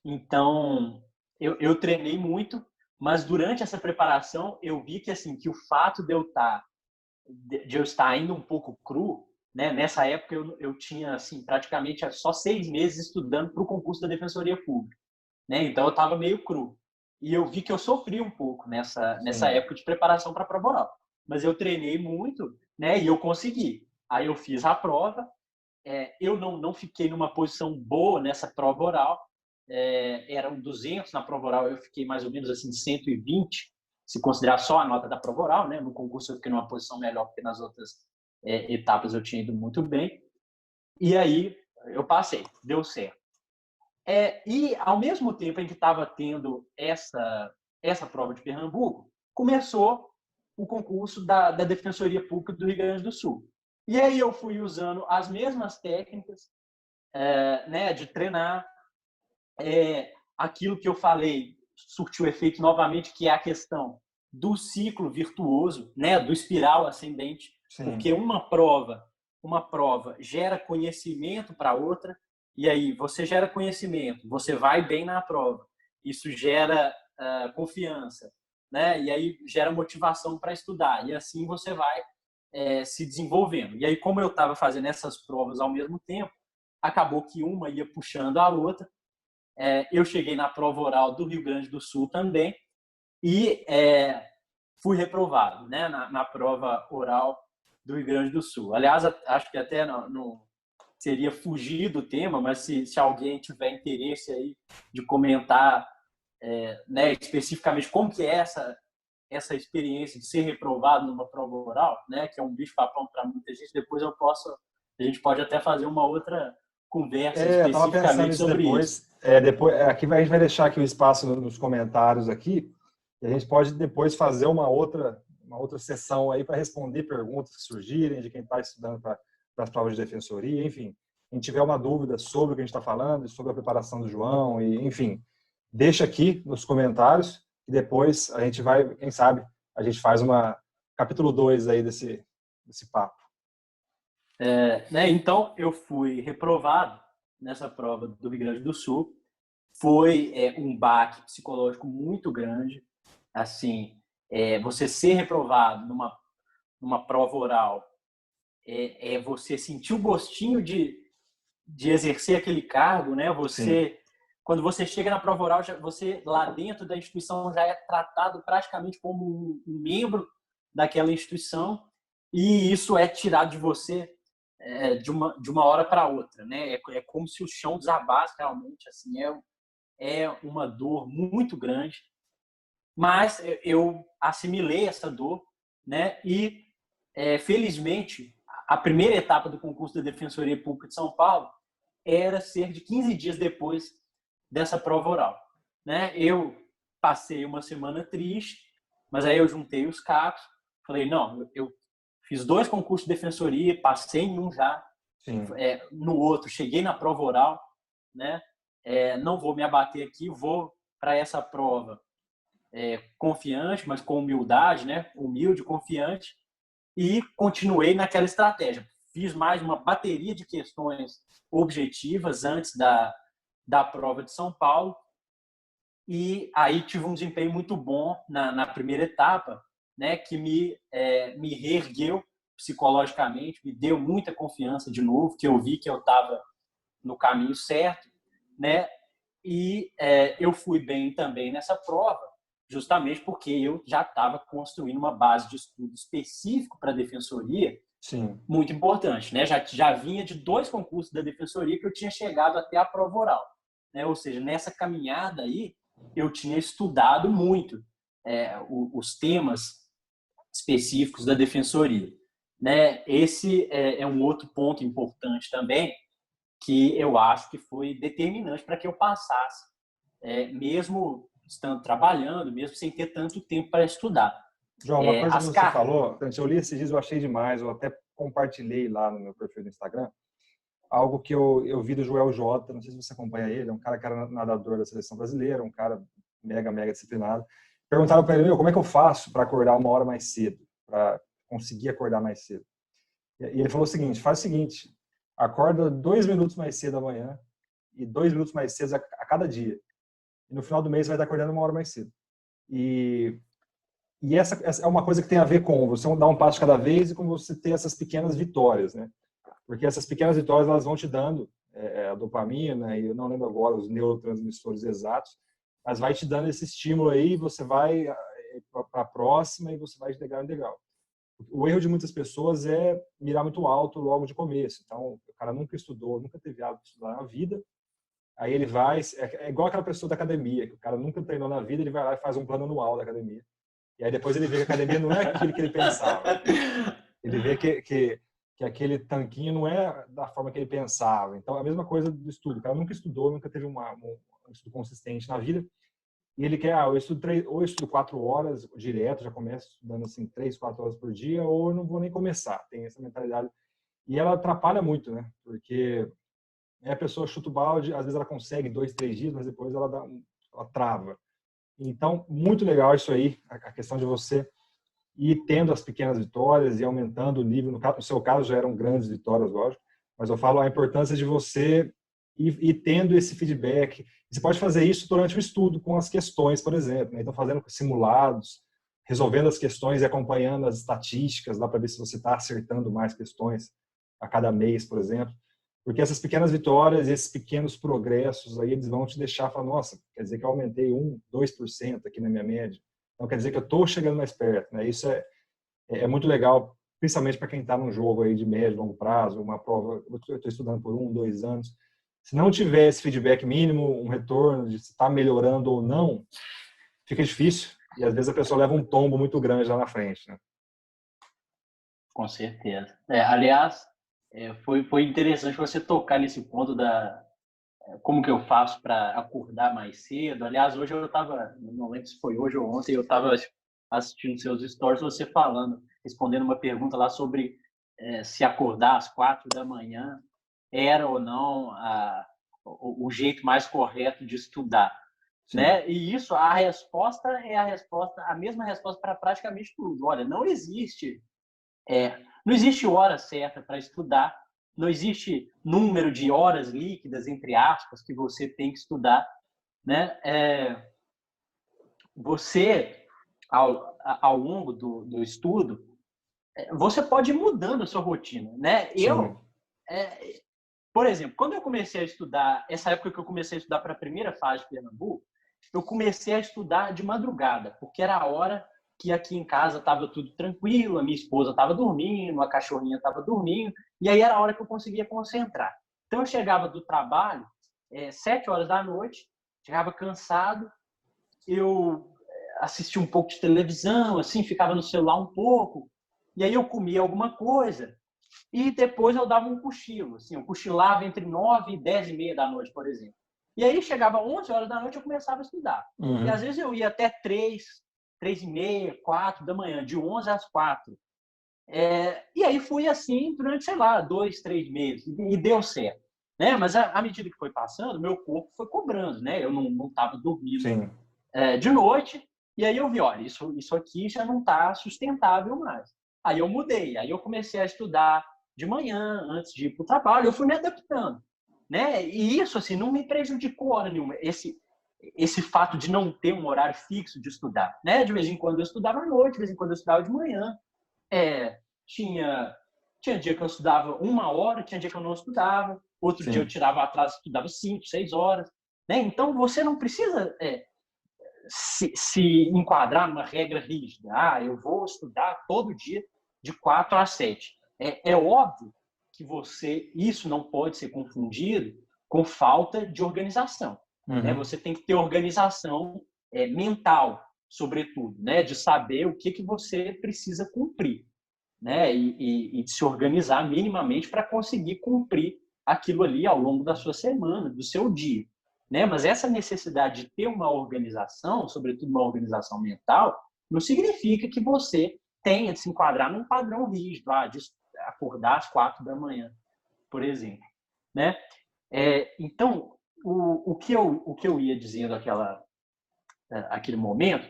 Então, eu treinei muito, mas durante essa preparação eu vi que assim que o fato de eu estar ainda um pouco cru, né? Nessa época eu tinha assim praticamente só 6 meses estudando para o concurso da Defensoria Pública, né? Então eu estava meio cru e eu vi que eu sofri um pouco nessa época de preparação para a prova oral, mas eu treinei muito, né? E eu consegui. Aí eu fiz a prova, eu não fiquei numa posição boa nessa prova oral, eram 200 na prova oral, eu fiquei mais ou menos assim 120, se considerar só a nota da prova oral, né? No concurso eu fiquei numa posição melhor, porque nas outras etapas eu tinha ido muito bem. E aí eu passei, deu certo. E ao mesmo tempo em que estava tendo essa prova de Pernambuco, começou o concurso da Defensoria Pública do Rio Grande do Sul. E aí eu fui usando as mesmas técnicas, né, de treinar, aquilo que eu falei surtiu efeito novamente, que é a questão do ciclo virtuoso, né, do espiral ascendente, Sim. porque uma prova gera conhecimento para outra, e aí você gera conhecimento, você vai bem na prova, isso gera confiança, né, e aí gera motivação para estudar, e assim você vai se desenvolvendo. E aí, como eu estava fazendo essas provas ao mesmo tempo, acabou que uma ia puxando a outra. Eu cheguei na prova oral do Rio Grande do Sul também e fui reprovado, né, na prova oral do Rio Grande do Sul. Aliás, acho que até não seria fugir do tema, mas se alguém tiver interesse aí de comentar, né, especificamente como que é essa experiência de ser reprovado numa prova oral, né, que é um bicho-papão para muita gente, depois a gente pode até fazer uma outra conversa Eu tava pensando especificamente nisso sobre isso. depois. Aqui a gente vai deixar aqui o espaço nos comentários aqui, e a gente pode depois fazer uma outra sessão aí para responder perguntas que surgirem de quem está estudando para as provas de defensoria, enfim. Quem tiver uma dúvida sobre o que a gente está falando, sobre a preparação do João, e enfim, deixa aqui nos comentários e depois a gente vai, quem sabe, a gente faz capítulo 2 aí desse papo. Né? Então, eu fui reprovado nessa prova do Rio Grande do Sul. Foi um baque psicológico muito grande. Assim, você ser reprovado numa prova oral você sentir o gostinho de exercer aquele cargo, né? Quando você chega na prova oral, você lá dentro da instituição já é tratado praticamente como um membro daquela instituição, e isso é tirado de você de uma hora para outra, né? É como se o chão desabasse realmente, assim, é uma dor muito grande, mas eu assimilei essa dor, né? E felizmente a primeira etapa do concurso da Defensoria Pública de São Paulo era ser de 15 dias depois dessa prova oral, né? Eu passei uma semana triste, mas aí eu juntei os cacos, falei, não, eu fiz 2 concursos de defensoria, passei em um já, no outro cheguei na prova oral, né? Não vou me abater aqui, vou para essa prova confiante, mas com humildade, né? Humilde, confiante, e continuei naquela estratégia. Fiz mais uma bateria de questões objetivas antes da prova de São Paulo, e aí tive um desempenho muito bom na primeira etapa, né? Que me reergueu psicologicamente, me deu muita confiança de novo, que eu vi que eu estava no caminho certo, né? E eu fui bem também nessa prova, justamente porque eu já estava construindo uma base de estudo específico para a defensoria. Sim. Muito importante, né? Já vinha de 2 concursos da defensoria que eu tinha chegado até a prova oral, né? Ou seja, nessa caminhada aí eu tinha estudado muito os temas específicos da defensoria, né? Esse é um outro ponto importante também, que eu acho que foi determinante para que eu passasse, mesmo estando trabalhando, mesmo sem ter tanto tempo para estudar. João, uma coisa que você falou, eu li esses dias, eu achei demais, eu até compartilhei lá no meu perfil do Instagram, algo que eu vi do Joel Jota, não sei se você acompanha ele, é um cara que era nadador da seleção brasileira, um cara mega disciplinado. Perguntaram para ele, como é que eu faço para acordar 1 hora mais cedo, para conseguir acordar mais cedo? E ele falou o seguinte, faz o seguinte, acorda 2 minutos mais cedo amanhã e 2 minutos mais cedo a cada dia. E no final do mês vai estar acordando 1 hora mais cedo. E essa é uma coisa que tem a ver com você dar um passo de cada vez e com você ter essas pequenas vitórias, né? Porque essas pequenas vitórias elas vão te dando a dopamina, e eu não lembro agora os neurotransmissores exatos, mas vai te dando esse estímulo aí, você vai para a próxima e você vai de degrau em degrau. O erro de muitas pessoas é mirar muito alto logo de começo. Então, o cara nunca estudou, nunca teve hábito de estudar na vida, aí ele vai, é igual aquela pessoa da academia, que o cara nunca treinou na vida, ele vai lá e faz um plano anual da academia. E aí depois ele vê que a academia não é aquilo que ele pensava. Ele vê que aquele tanquinho não é da forma que ele pensava. Então, a mesma coisa do estudo. O cara nunca estudou, nunca teve um estudo consistente na vida. E ele quer, ou eu estudo 4 horas direto, já começo estudando assim 3, 4 horas por dia, ou eu não vou nem começar. Tem essa mentalidade. E ela atrapalha muito, né? Porque a pessoa chuta o balde, às vezes ela consegue 2, 3 dias, mas depois ela trava. Então, muito legal isso aí, a questão de você ir tendo as pequenas vitórias e aumentando o nível. No seu caso, já eram grandes vitórias, lógico, mas eu falo a importância de você ir tendo esse feedback. Você pode fazer isso durante o estudo, com as questões, por exemplo, né? Então, fazendo simulados, resolvendo as questões e acompanhando as estatísticas lá para ver se você está acertando mais questões a cada mês, por exemplo. Porque essas pequenas vitórias, esses pequenos progressos, aí eles vão te deixar falar, nossa, quer dizer que eu aumentei 1, 2% aqui na minha média. Então, quer dizer que eu estou chegando mais perto, né? Isso é muito legal, principalmente para quem está num jogo aí de médio, longo prazo, uma prova, eu estou estudando por 1, 2 anos. Se não tiver esse feedback mínimo, um retorno de se está melhorando ou não, fica difícil. E às vezes a pessoa leva um tombo muito grande lá na frente, né? Com certeza. Aliás, foi interessante você tocar nesse ponto como que eu faço para acordar mais cedo. Aliás, hoje eu estava, não lembro se foi hoje ou ontem, eu estava assistindo seus stories, você falando, respondendo uma pergunta lá sobre se acordar às 4 da manhã era ou não o jeito mais correto de estudar. Né? E isso, a resposta é a mesma resposta para praticamente tudo. Olha, não existe hora certa para estudar, não existe número de horas líquidas, entre aspas, que você tem que estudar, né? Você, ao longo do estudo, você pode ir mudando a sua rotina, né? Por exemplo, quando eu comecei a estudar, essa época que eu comecei a estudar para a primeira fase de Pernambuco, eu comecei a estudar de madrugada, porque era a hora que aqui em casa estava tudo tranquilo, a minha esposa estava dormindo, a cachorrinha estava dormindo, e aí era a hora que eu conseguia concentrar. Então eu chegava do trabalho, 7 horas da noite, chegava cansado, eu assistia um pouco de televisão, assim, ficava no celular um pouco, e aí eu comia alguma coisa, e depois eu dava um cochilo, assim, eu cochilava entre 9 e 10 e meia da noite, por exemplo. E aí chegava 11 horas da noite, eu começava a estudar. E às vezes eu ia até 3 e meia, 4 da manhã, de 11 às 4. E aí fui assim durante, sei lá, 2, 3 meses, e deu certo. Né? Mas à medida que foi passando, meu corpo foi cobrando, né? Eu não estava dormindo de noite, E aí eu vi, olha, isso aqui já não está sustentável mais. Aí eu mudei, aí eu comecei a estudar de manhã, antes de ir para o trabalho, eu fui me adaptando, né? E isso, assim, não me prejudicou hora nenhuma, esse fato de não ter um horário fixo de estudar, né? De vez em quando eu estudava à noite, de vez em quando eu estudava de manhã. Tinha dia que eu estudava 1 hora, tinha dia que eu não estudava, outro Sim. dia eu tirava atraso e estudava 5, 6 horas, né? Então você não precisa se enquadrar numa regra rígida. Eu vou estudar todo dia de 4 às 7. É óbvio que isso não pode ser confundido com falta de organização. Né? Você tem que ter organização mental, sobretudo, né? De saber o que você precisa cumprir, né? E de se organizar minimamente para conseguir cumprir aquilo ali ao longo da sua semana, do seu dia. Né? Mas essa necessidade de ter uma organização, sobretudo uma organização mental, não significa que você tenha de se enquadrar num padrão rígido, de acordar às 4 da manhã, por exemplo. Né? Então, o que eu ia dizendo aquele momento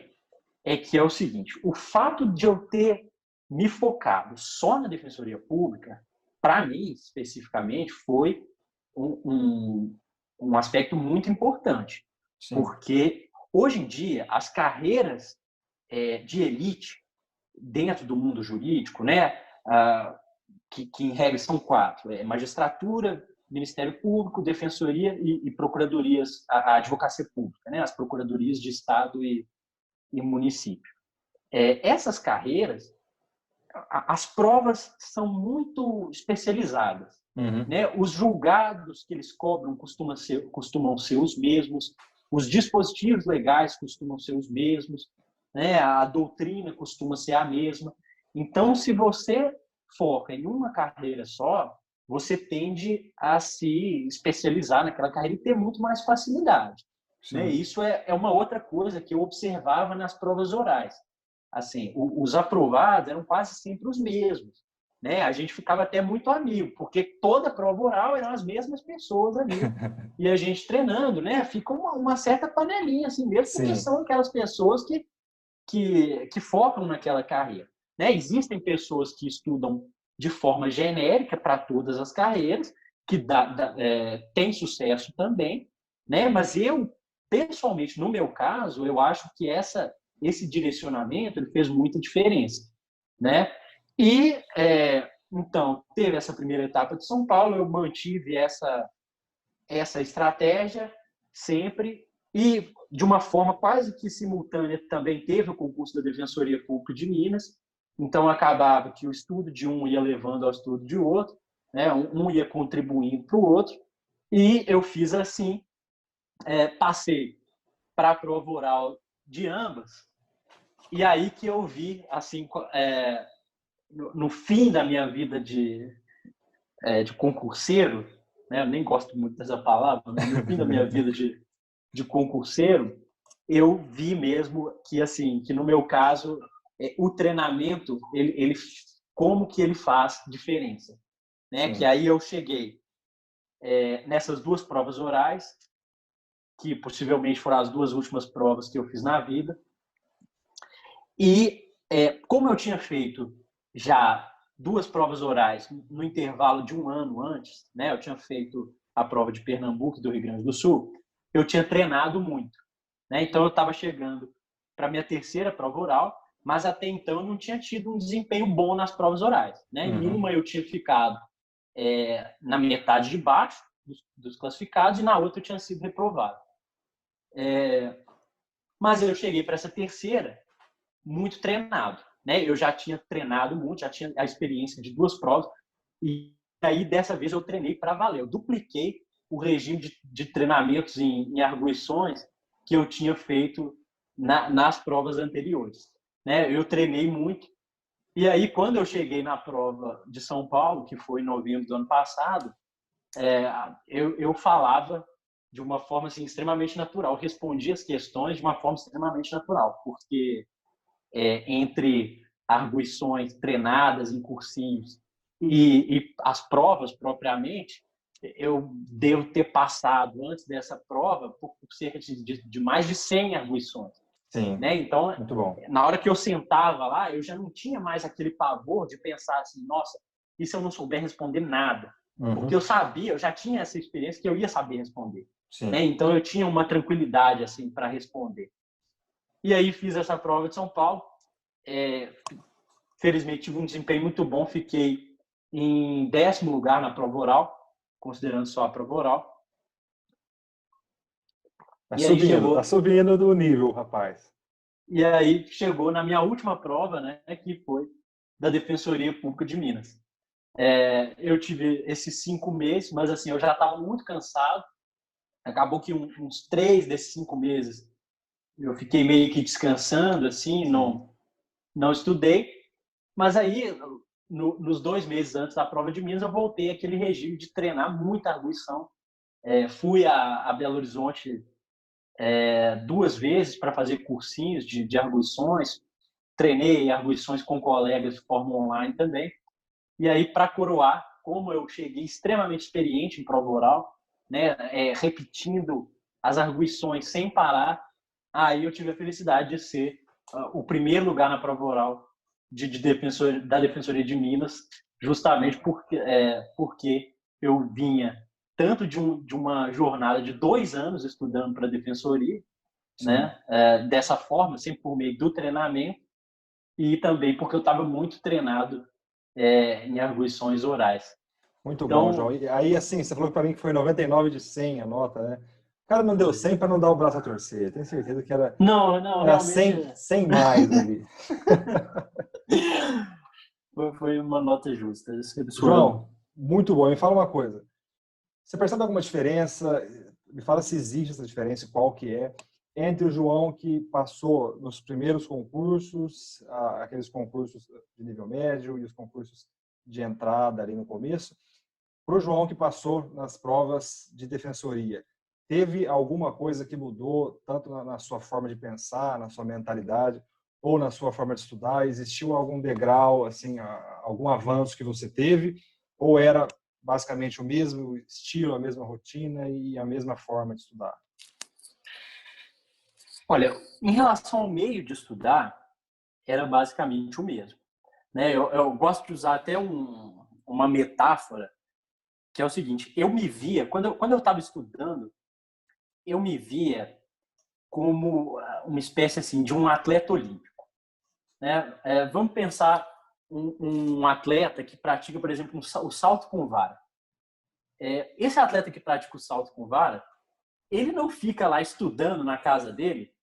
é que é o seguinte: o fato de eu ter me focado só na Defensoria Pública, para mim, especificamente, foi um aspecto muito importante. Sim. Porque, hoje em dia, as carreiras de elite dentro do mundo jurídico, né, que em regra são 4, magistratura, Ministério Público, Defensoria e Procuradorias, a Advocacia Pública, né, as Procuradorias de Estado e município. Essas carreiras, as provas são muito especializadas. Né? Os julgados que eles cobram costumam ser os mesmos, os dispositivos legais costumam ser os mesmos, né? A doutrina costuma ser a mesma. Então, se você foca em uma carreira só, você tende a se especializar naquela carreira e ter muito mais facilidade. Né? Isso é uma outra coisa que eu observava nas provas orais. Assim, os aprovados eram quase sempre os mesmos. Né? A gente ficava até muito amigo, porque toda prova oral eram as mesmas pessoas ali. E a gente treinando, né? Fica uma certa panelinha, assim mesmo, porque são aquelas pessoas que focam naquela carreira. Né? Existem pessoas que estudam de forma genérica para todas as carreiras, que têm sucesso também, né? Mas eu, pessoalmente, no meu caso, eu acho que esse direcionamento ele fez muita diferença, né? E, então, teve essa primeira etapa de São Paulo, eu mantive essa estratégia sempre, e de uma forma quase que simultânea também teve o concurso da Defensoria Pública de Minas, então acabava que o estudo de um ia levando ao estudo de outro, né? Um ia contribuindo para o outro, e eu fiz assim, passei para a prova oral de ambas, e aí que eu vi, assim, no fim da minha vida de concurseiro, né? Eu nem gosto muito dessa palavra, mas no fim da minha vida de concurseiro, eu vi mesmo que, assim, que no meu caso, o treinamento, ele como que ele faz diferença, né? Que aí eu cheguei nessas 2 provas orais, que possivelmente foram as 2 últimas provas que eu fiz na vida, e como eu tinha feito já 2 provas orais no intervalo de 1 ano antes, né? Eu tinha feito a prova de Pernambuco e do Rio Grande do Sul, eu tinha treinado muito, né? Então eu estava chegando para a minha 3ª prova oral, mas até então eu não tinha tido um desempenho bom nas provas orais, né? Em uma eu tinha ficado na metade de baixo dos classificados e na outra eu tinha sido reprovado. Mas eu cheguei para essa 3ª muito treinado, né? Eu já tinha treinado muito, já tinha a experiência de 2 provas, e aí dessa vez eu treinei para valer. Eu dupliquei o regime de treinamentos em arguições que eu tinha feito nas provas anteriores, né? Eu treinei muito, e aí quando eu cheguei na prova de São Paulo, que foi em novembro do ano passado, eu falava de uma forma assim, extremamente natural, eu respondia as questões de uma forma extremamente natural, porque entre arguições treinadas em cursinhos e as provas propriamente, eu devo ter passado antes dessa prova por cerca de mais de 100 arguições. Sim, né? Então, muito bom. na hora que eu sentava lá, eu já não tinha mais aquele pavor de pensar assim, nossa, e se eu não souber responder nada? Porque eu sabia, eu já tinha essa experiência que eu ia saber responder, Sim. né? Então eu tinha uma tranquilidade assim para responder. E aí fiz essa prova de São Paulo. Felizmente tive um desempenho muito bom, fiquei em 10º lugar na prova oral, considerando só a prova oral. Tá subindo do nível, rapaz. E aí chegou na minha última prova, né, que foi da Defensoria Pública de Minas. Eu tive esses 5 meses, mas assim, eu já estava muito cansado. Acabou que uns 3 desses 5 meses eu fiquei meio que descansando, assim, não estudei. Mas aí, nos 2 meses antes da prova de Minas, eu voltei àquele regime de treinar muita arguição. Fui a Belo Horizonte 2 vezes para fazer cursinhos de arguições. Treinei arguições com colegas de forma online também. E aí, para coroar, como eu cheguei extremamente experiente em prova oral, né, repetindo as arguições sem parar, aí eu tive a felicidade de ser o primeiro lugar na prova oral da Defensoria de Minas, justamente porque eu vinha tanto de uma jornada de 2 anos estudando para a Defensoria, né, dessa forma, sempre por meio do treinamento, e também porque eu estava muito treinado em arguições orais. Muito bom, João. Então, E aí, assim, você falou para mim que foi 99 de 100 a nota, né? O cara não deu 100 para não dar o braço a torcer. Tenho certeza que era, não, era realmente 100 mais ali. foi uma nota justa. João, muito bom. Me fala uma coisa. Você percebe alguma diferença? Me fala se existe essa diferença, qual que é, entre o João que passou nos primeiros concursos, aqueles concursos de nível médio e os concursos de entrada ali no começo, para o João que passou nas provas de defensoria. Teve alguma coisa que mudou, tanto na sua forma de pensar, na sua mentalidade, ou na sua forma de estudar? Existiu algum degrau, assim, algum avanço que você teve? Ou era basicamente o mesmo estilo, a mesma rotina e a mesma forma de estudar? Olha, em relação ao meio de estudar, era basicamente o mesmo, né? Eu gosto de usar até uma metáfora, que é o seguinte: eu me via, quando eu estava estudando, eu me via como uma espécie assim de um atleta olímpico, né? Vamos pensar um atleta que pratica, por exemplo, o salto com vara. Esse atleta que pratica o salto com vara, ele não fica lá estudando na casa dele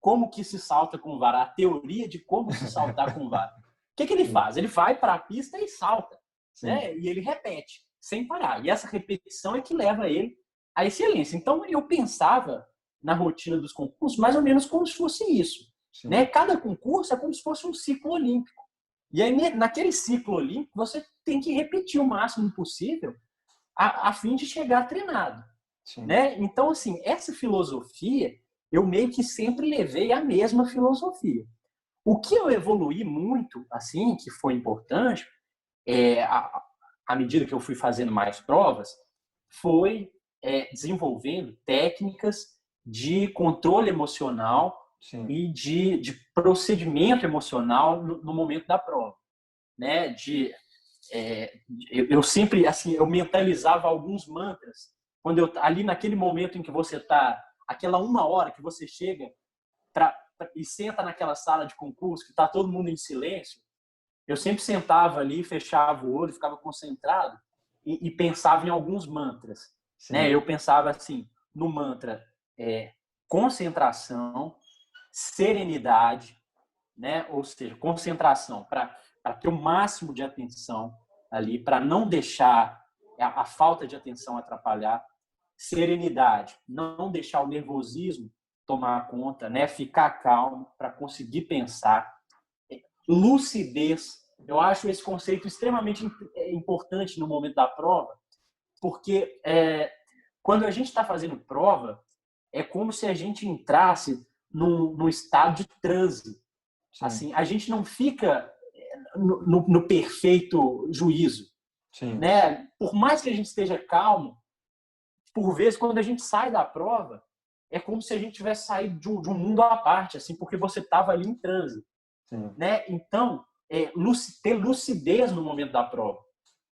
como que se salta com vara, a teoria de como se saltar com vara. O que ele faz? Ele vai para a pista e salta, né? E ele repete, sem parar. E essa repetição é que leva ele à excelência. Então, eu pensava na rotina dos concursos mais ou menos como se fosse isso, né? Cada concurso é como se fosse um ciclo olímpico. E aí, naquele ciclo olímpico, você tem que repetir o máximo possível a fim de chegar treinado, né? Então, assim, essa filosofia, eu meio que sempre levei a mesma filosofia. O que eu evoluí muito, assim, que foi importante, à medida que eu fui fazendo mais provas, foi desenvolvendo técnicas de controle emocional e de procedimento emocional no momento da prova, né? Eu sempre, assim, eu mentalizava alguns mantras quando ali naquele momento em que você está, aquela 1 hora que você chega e senta naquela sala de concurso que está todo mundo em silêncio, eu sempre sentava ali, fechava o olho, ficava concentrado e pensava em alguns mantras, né? Eu pensava assim no mantra concentração, serenidade, né? Ou seja, concentração para ter o máximo de atenção ali, para não deixar a falta de atenção atrapalhar, serenidade, não deixar o nervosismo tomar conta, né? Ficar calmo para conseguir pensar, lucidez. Eu acho esse conceito extremamente importante no momento da prova, porque quando a gente está fazendo prova, é como se a gente entrasse num estado de transe. Assim, a gente não fica no perfeito juízo, né? Por mais que a gente esteja calmo, por vezes, quando a gente sai da prova, é como se a gente tivesse saído de um mundo à parte, assim, porque você estava ali em transe. Sim. Né? Então, ter lucidez no momento da prova.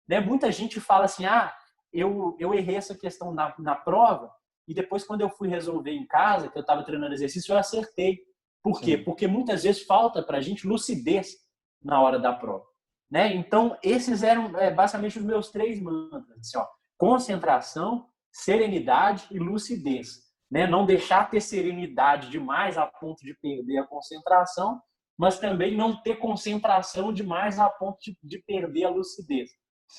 Né? Muita gente fala assim, eu errei essa questão na prova e depois, quando eu fui resolver em casa, que eu estava treinando exercício, eu acertei. Por quê? Sim. Porque muitas vezes falta para a gente lucidez na hora da prova. Né? Então, esses eram basicamente os meus 3 mantras. Assim, ó, concentração, serenidade e lucidez. Né? Não deixar ter serenidade demais a ponto de perder a concentração, mas também não ter concentração demais a ponto de perder a lucidez.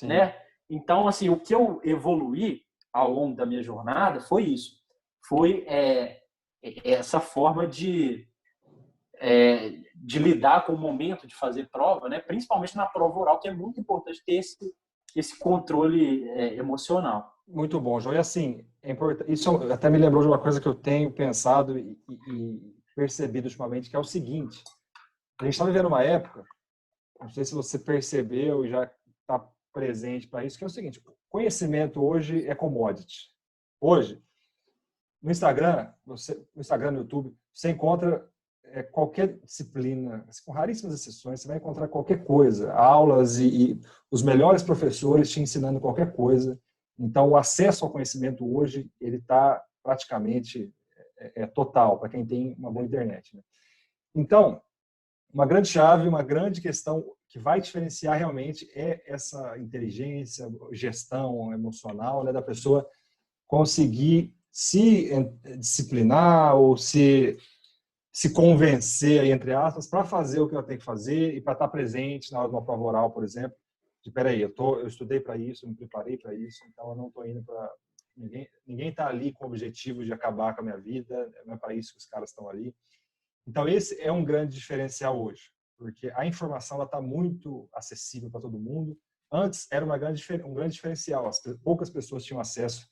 Né? Então, assim, o que eu evoluí ao longo da minha jornada foi isso. Foi essa forma de lidar com o momento de fazer prova, né? Principalmente na prova oral, que é muito importante ter esse controle emocional. Muito bom, João. E assim, é importante. Isso até me lembrou de uma coisa que eu tenho pensado e percebido ultimamente, que é o seguinte: a gente está vivendo uma época, não sei se você percebeu e já está presente para isso, que é o seguinte: conhecimento hoje é commodity. Hoje, no Instagram, no YouTube, você encontra qualquer disciplina, com raríssimas exceções, você vai encontrar qualquer coisa, aulas e os melhores professores te ensinando qualquer coisa. Então, o acesso ao conhecimento hoje, ele está praticamente total para quem tem uma boa internet. Né? Então, uma grande chave, uma grande questão que vai diferenciar realmente é essa inteligência, gestão emocional, né, da pessoa conseguir se disciplinar ou se convencer, entre aspas, para fazer o que ela tem que fazer e para estar presente na hora de uma prova oral, por exemplo. De, peraí, eu estudei para isso, eu me preparei para isso, então eu não estou indo para... Ninguém está ali com o objetivo de acabar com a minha vida, não é para isso que os caras estão ali. Então, esse é um grande diferencial hoje, porque a informação está muito acessível para todo mundo. Antes, era um grande diferencial. Poucas pessoas tinham acesso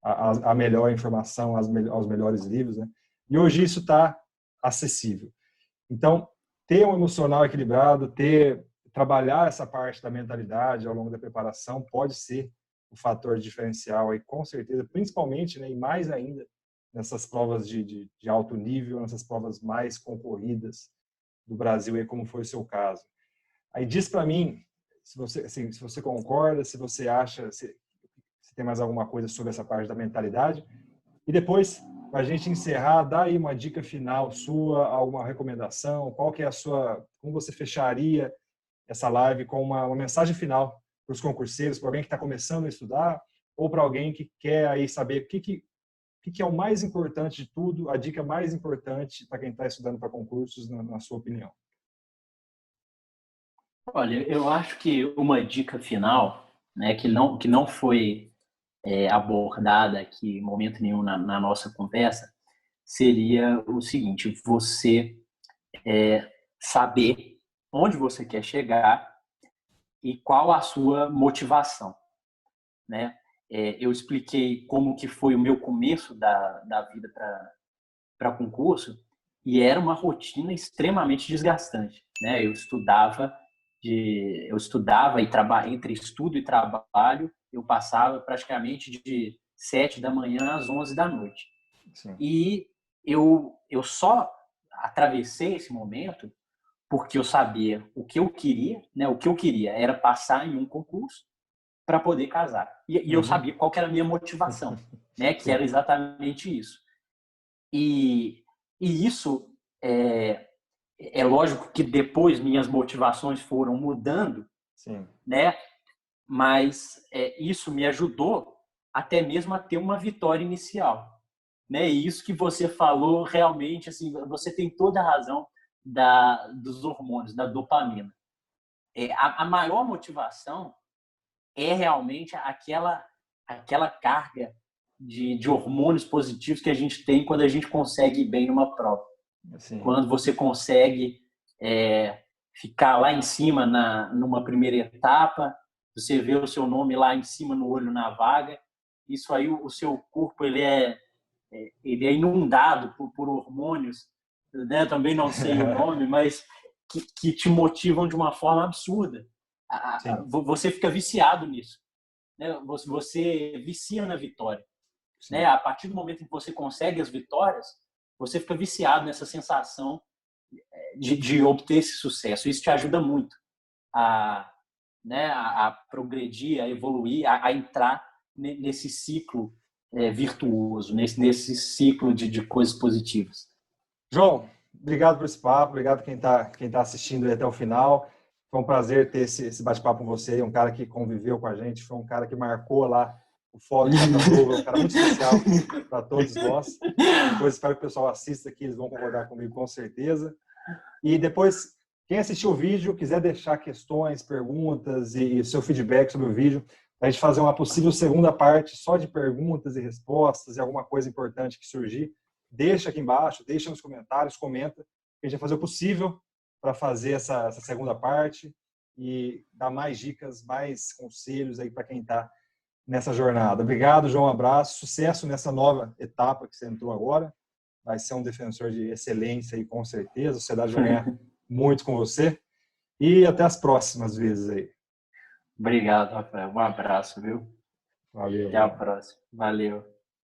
à melhor informação, aos melhores livros. Né? E hoje isso está acessível. Então, ter um emocional equilibrado, trabalhar essa parte da mentalidade ao longo da preparação pode ser um fator diferencial, aí, com certeza, principalmente, né, e mais ainda, nessas provas de alto nível, nessas provas mais concorridas do Brasil, aí, como foi o seu caso. Aí diz para mim, se você concorda, se você acha, se tem mais alguma coisa sobre essa parte da mentalidade. E depois, para a gente encerrar, dá aí uma dica final sua, alguma recomendação, qual que é como você fecharia essa live com uma mensagem final para os concurseiros, para alguém que está começando a estudar, ou para alguém que quer aí saber o que é o mais importante de tudo, a dica mais importante para quem está estudando para concursos, na sua opinião? Olha, eu acho que uma dica final, né, que não foi abordada aqui em momento nenhum na nossa conversa, seria o seguinte: você saber onde você quer chegar e qual a sua motivação, né? Eu expliquei como que foi o meu começo da vida para concurso e era uma rotina extremamente desgastante, né? Eu estudava e entre estudo e trabalho eu passava praticamente de 7 da manhã às 11 da noite. Sim. E eu só atravessei esse momento porque eu sabia o que eu queria, né? O que eu queria era passar em um concurso para poder casar. E eu sabia qual que era a minha motivação, né? Que era exatamente isso. E isso é lógico que depois minhas motivações foram mudando, Sim. né? Mas isso me ajudou até mesmo a ter uma vitória inicial, né? E isso que você falou realmente, assim, você tem toda a razão dos hormônios, da dopamina. A maior motivação é realmente aquela carga de hormônios positivos que a gente tem quando a gente consegue ir bem numa prova. Sim. Quando você consegue ficar lá em cima numa primeira etapa, você vê o seu nome lá em cima no olho na vaga, isso aí o seu corpo ele é inundado por hormônios, né? Também não sei o nome, mas que te motivam de uma forma absurda. Você fica viciado nisso, né? Você vicia na vitória. né? A partir do momento em que você consegue as vitórias, você fica viciado nessa sensação de obter esse sucesso. Isso te ajuda muito a, né, a progredir, a evoluir, a entrar nesse ciclo virtuoso, nesse ciclo de coisas positivas. João, obrigado por esse papo, obrigado quem tá assistindo aí até o final. Foi um prazer ter esse bate-papo com você, um cara que conviveu com a gente, foi um cara que marcou lá o Fórum de Catanduva, um cara muito especial para todos nós. Depois espero que o pessoal assista aqui, eles vão concordar comigo com certeza. E depois, quem assistiu o vídeo, quiser deixar questões, perguntas e seu feedback sobre o vídeo, a gente fazer uma possível segunda parte só de perguntas e respostas e alguma coisa importante que surgir, deixa aqui embaixo, deixa nos comentários, comenta. A gente vai fazer o possível para fazer essa segunda parte e dar mais dicas, mais conselhos aí para quem está nessa jornada. Obrigado, João, um abraço, sucesso nessa nova etapa que você entrou agora. Vai ser um defensor de excelência aí, com certeza. A sociedade vai ganhar muito com você. E até as próximas vezes aí. Obrigado, Rafael. Um abraço, viu? Valeu. Até a próxima. Valeu.